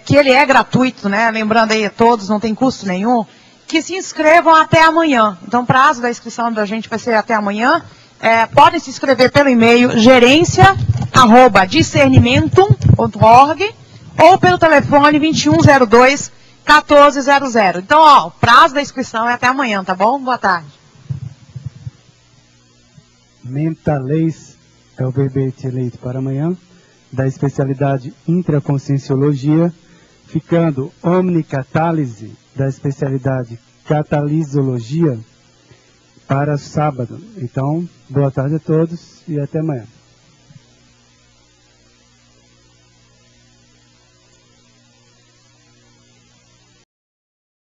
que ele é gratuito, lembrando aí a todos, não tem custo nenhum, que se inscrevam até amanhã. Então o prazo da inscrição da gente vai ser até amanhã. Podem se inscrever pelo e-mail gerência@discernimentum.org ou pelo telefone 2102-1400. Então, o prazo da inscrição é até amanhã, tá bom? Boa tarde. Mentalês é o verbete eleito para amanhã, da especialidade intraconscienciologia, ficando omnicatálise, da especialidade catalisologia, para sábado. Então, boa tarde a todos e até amanhã.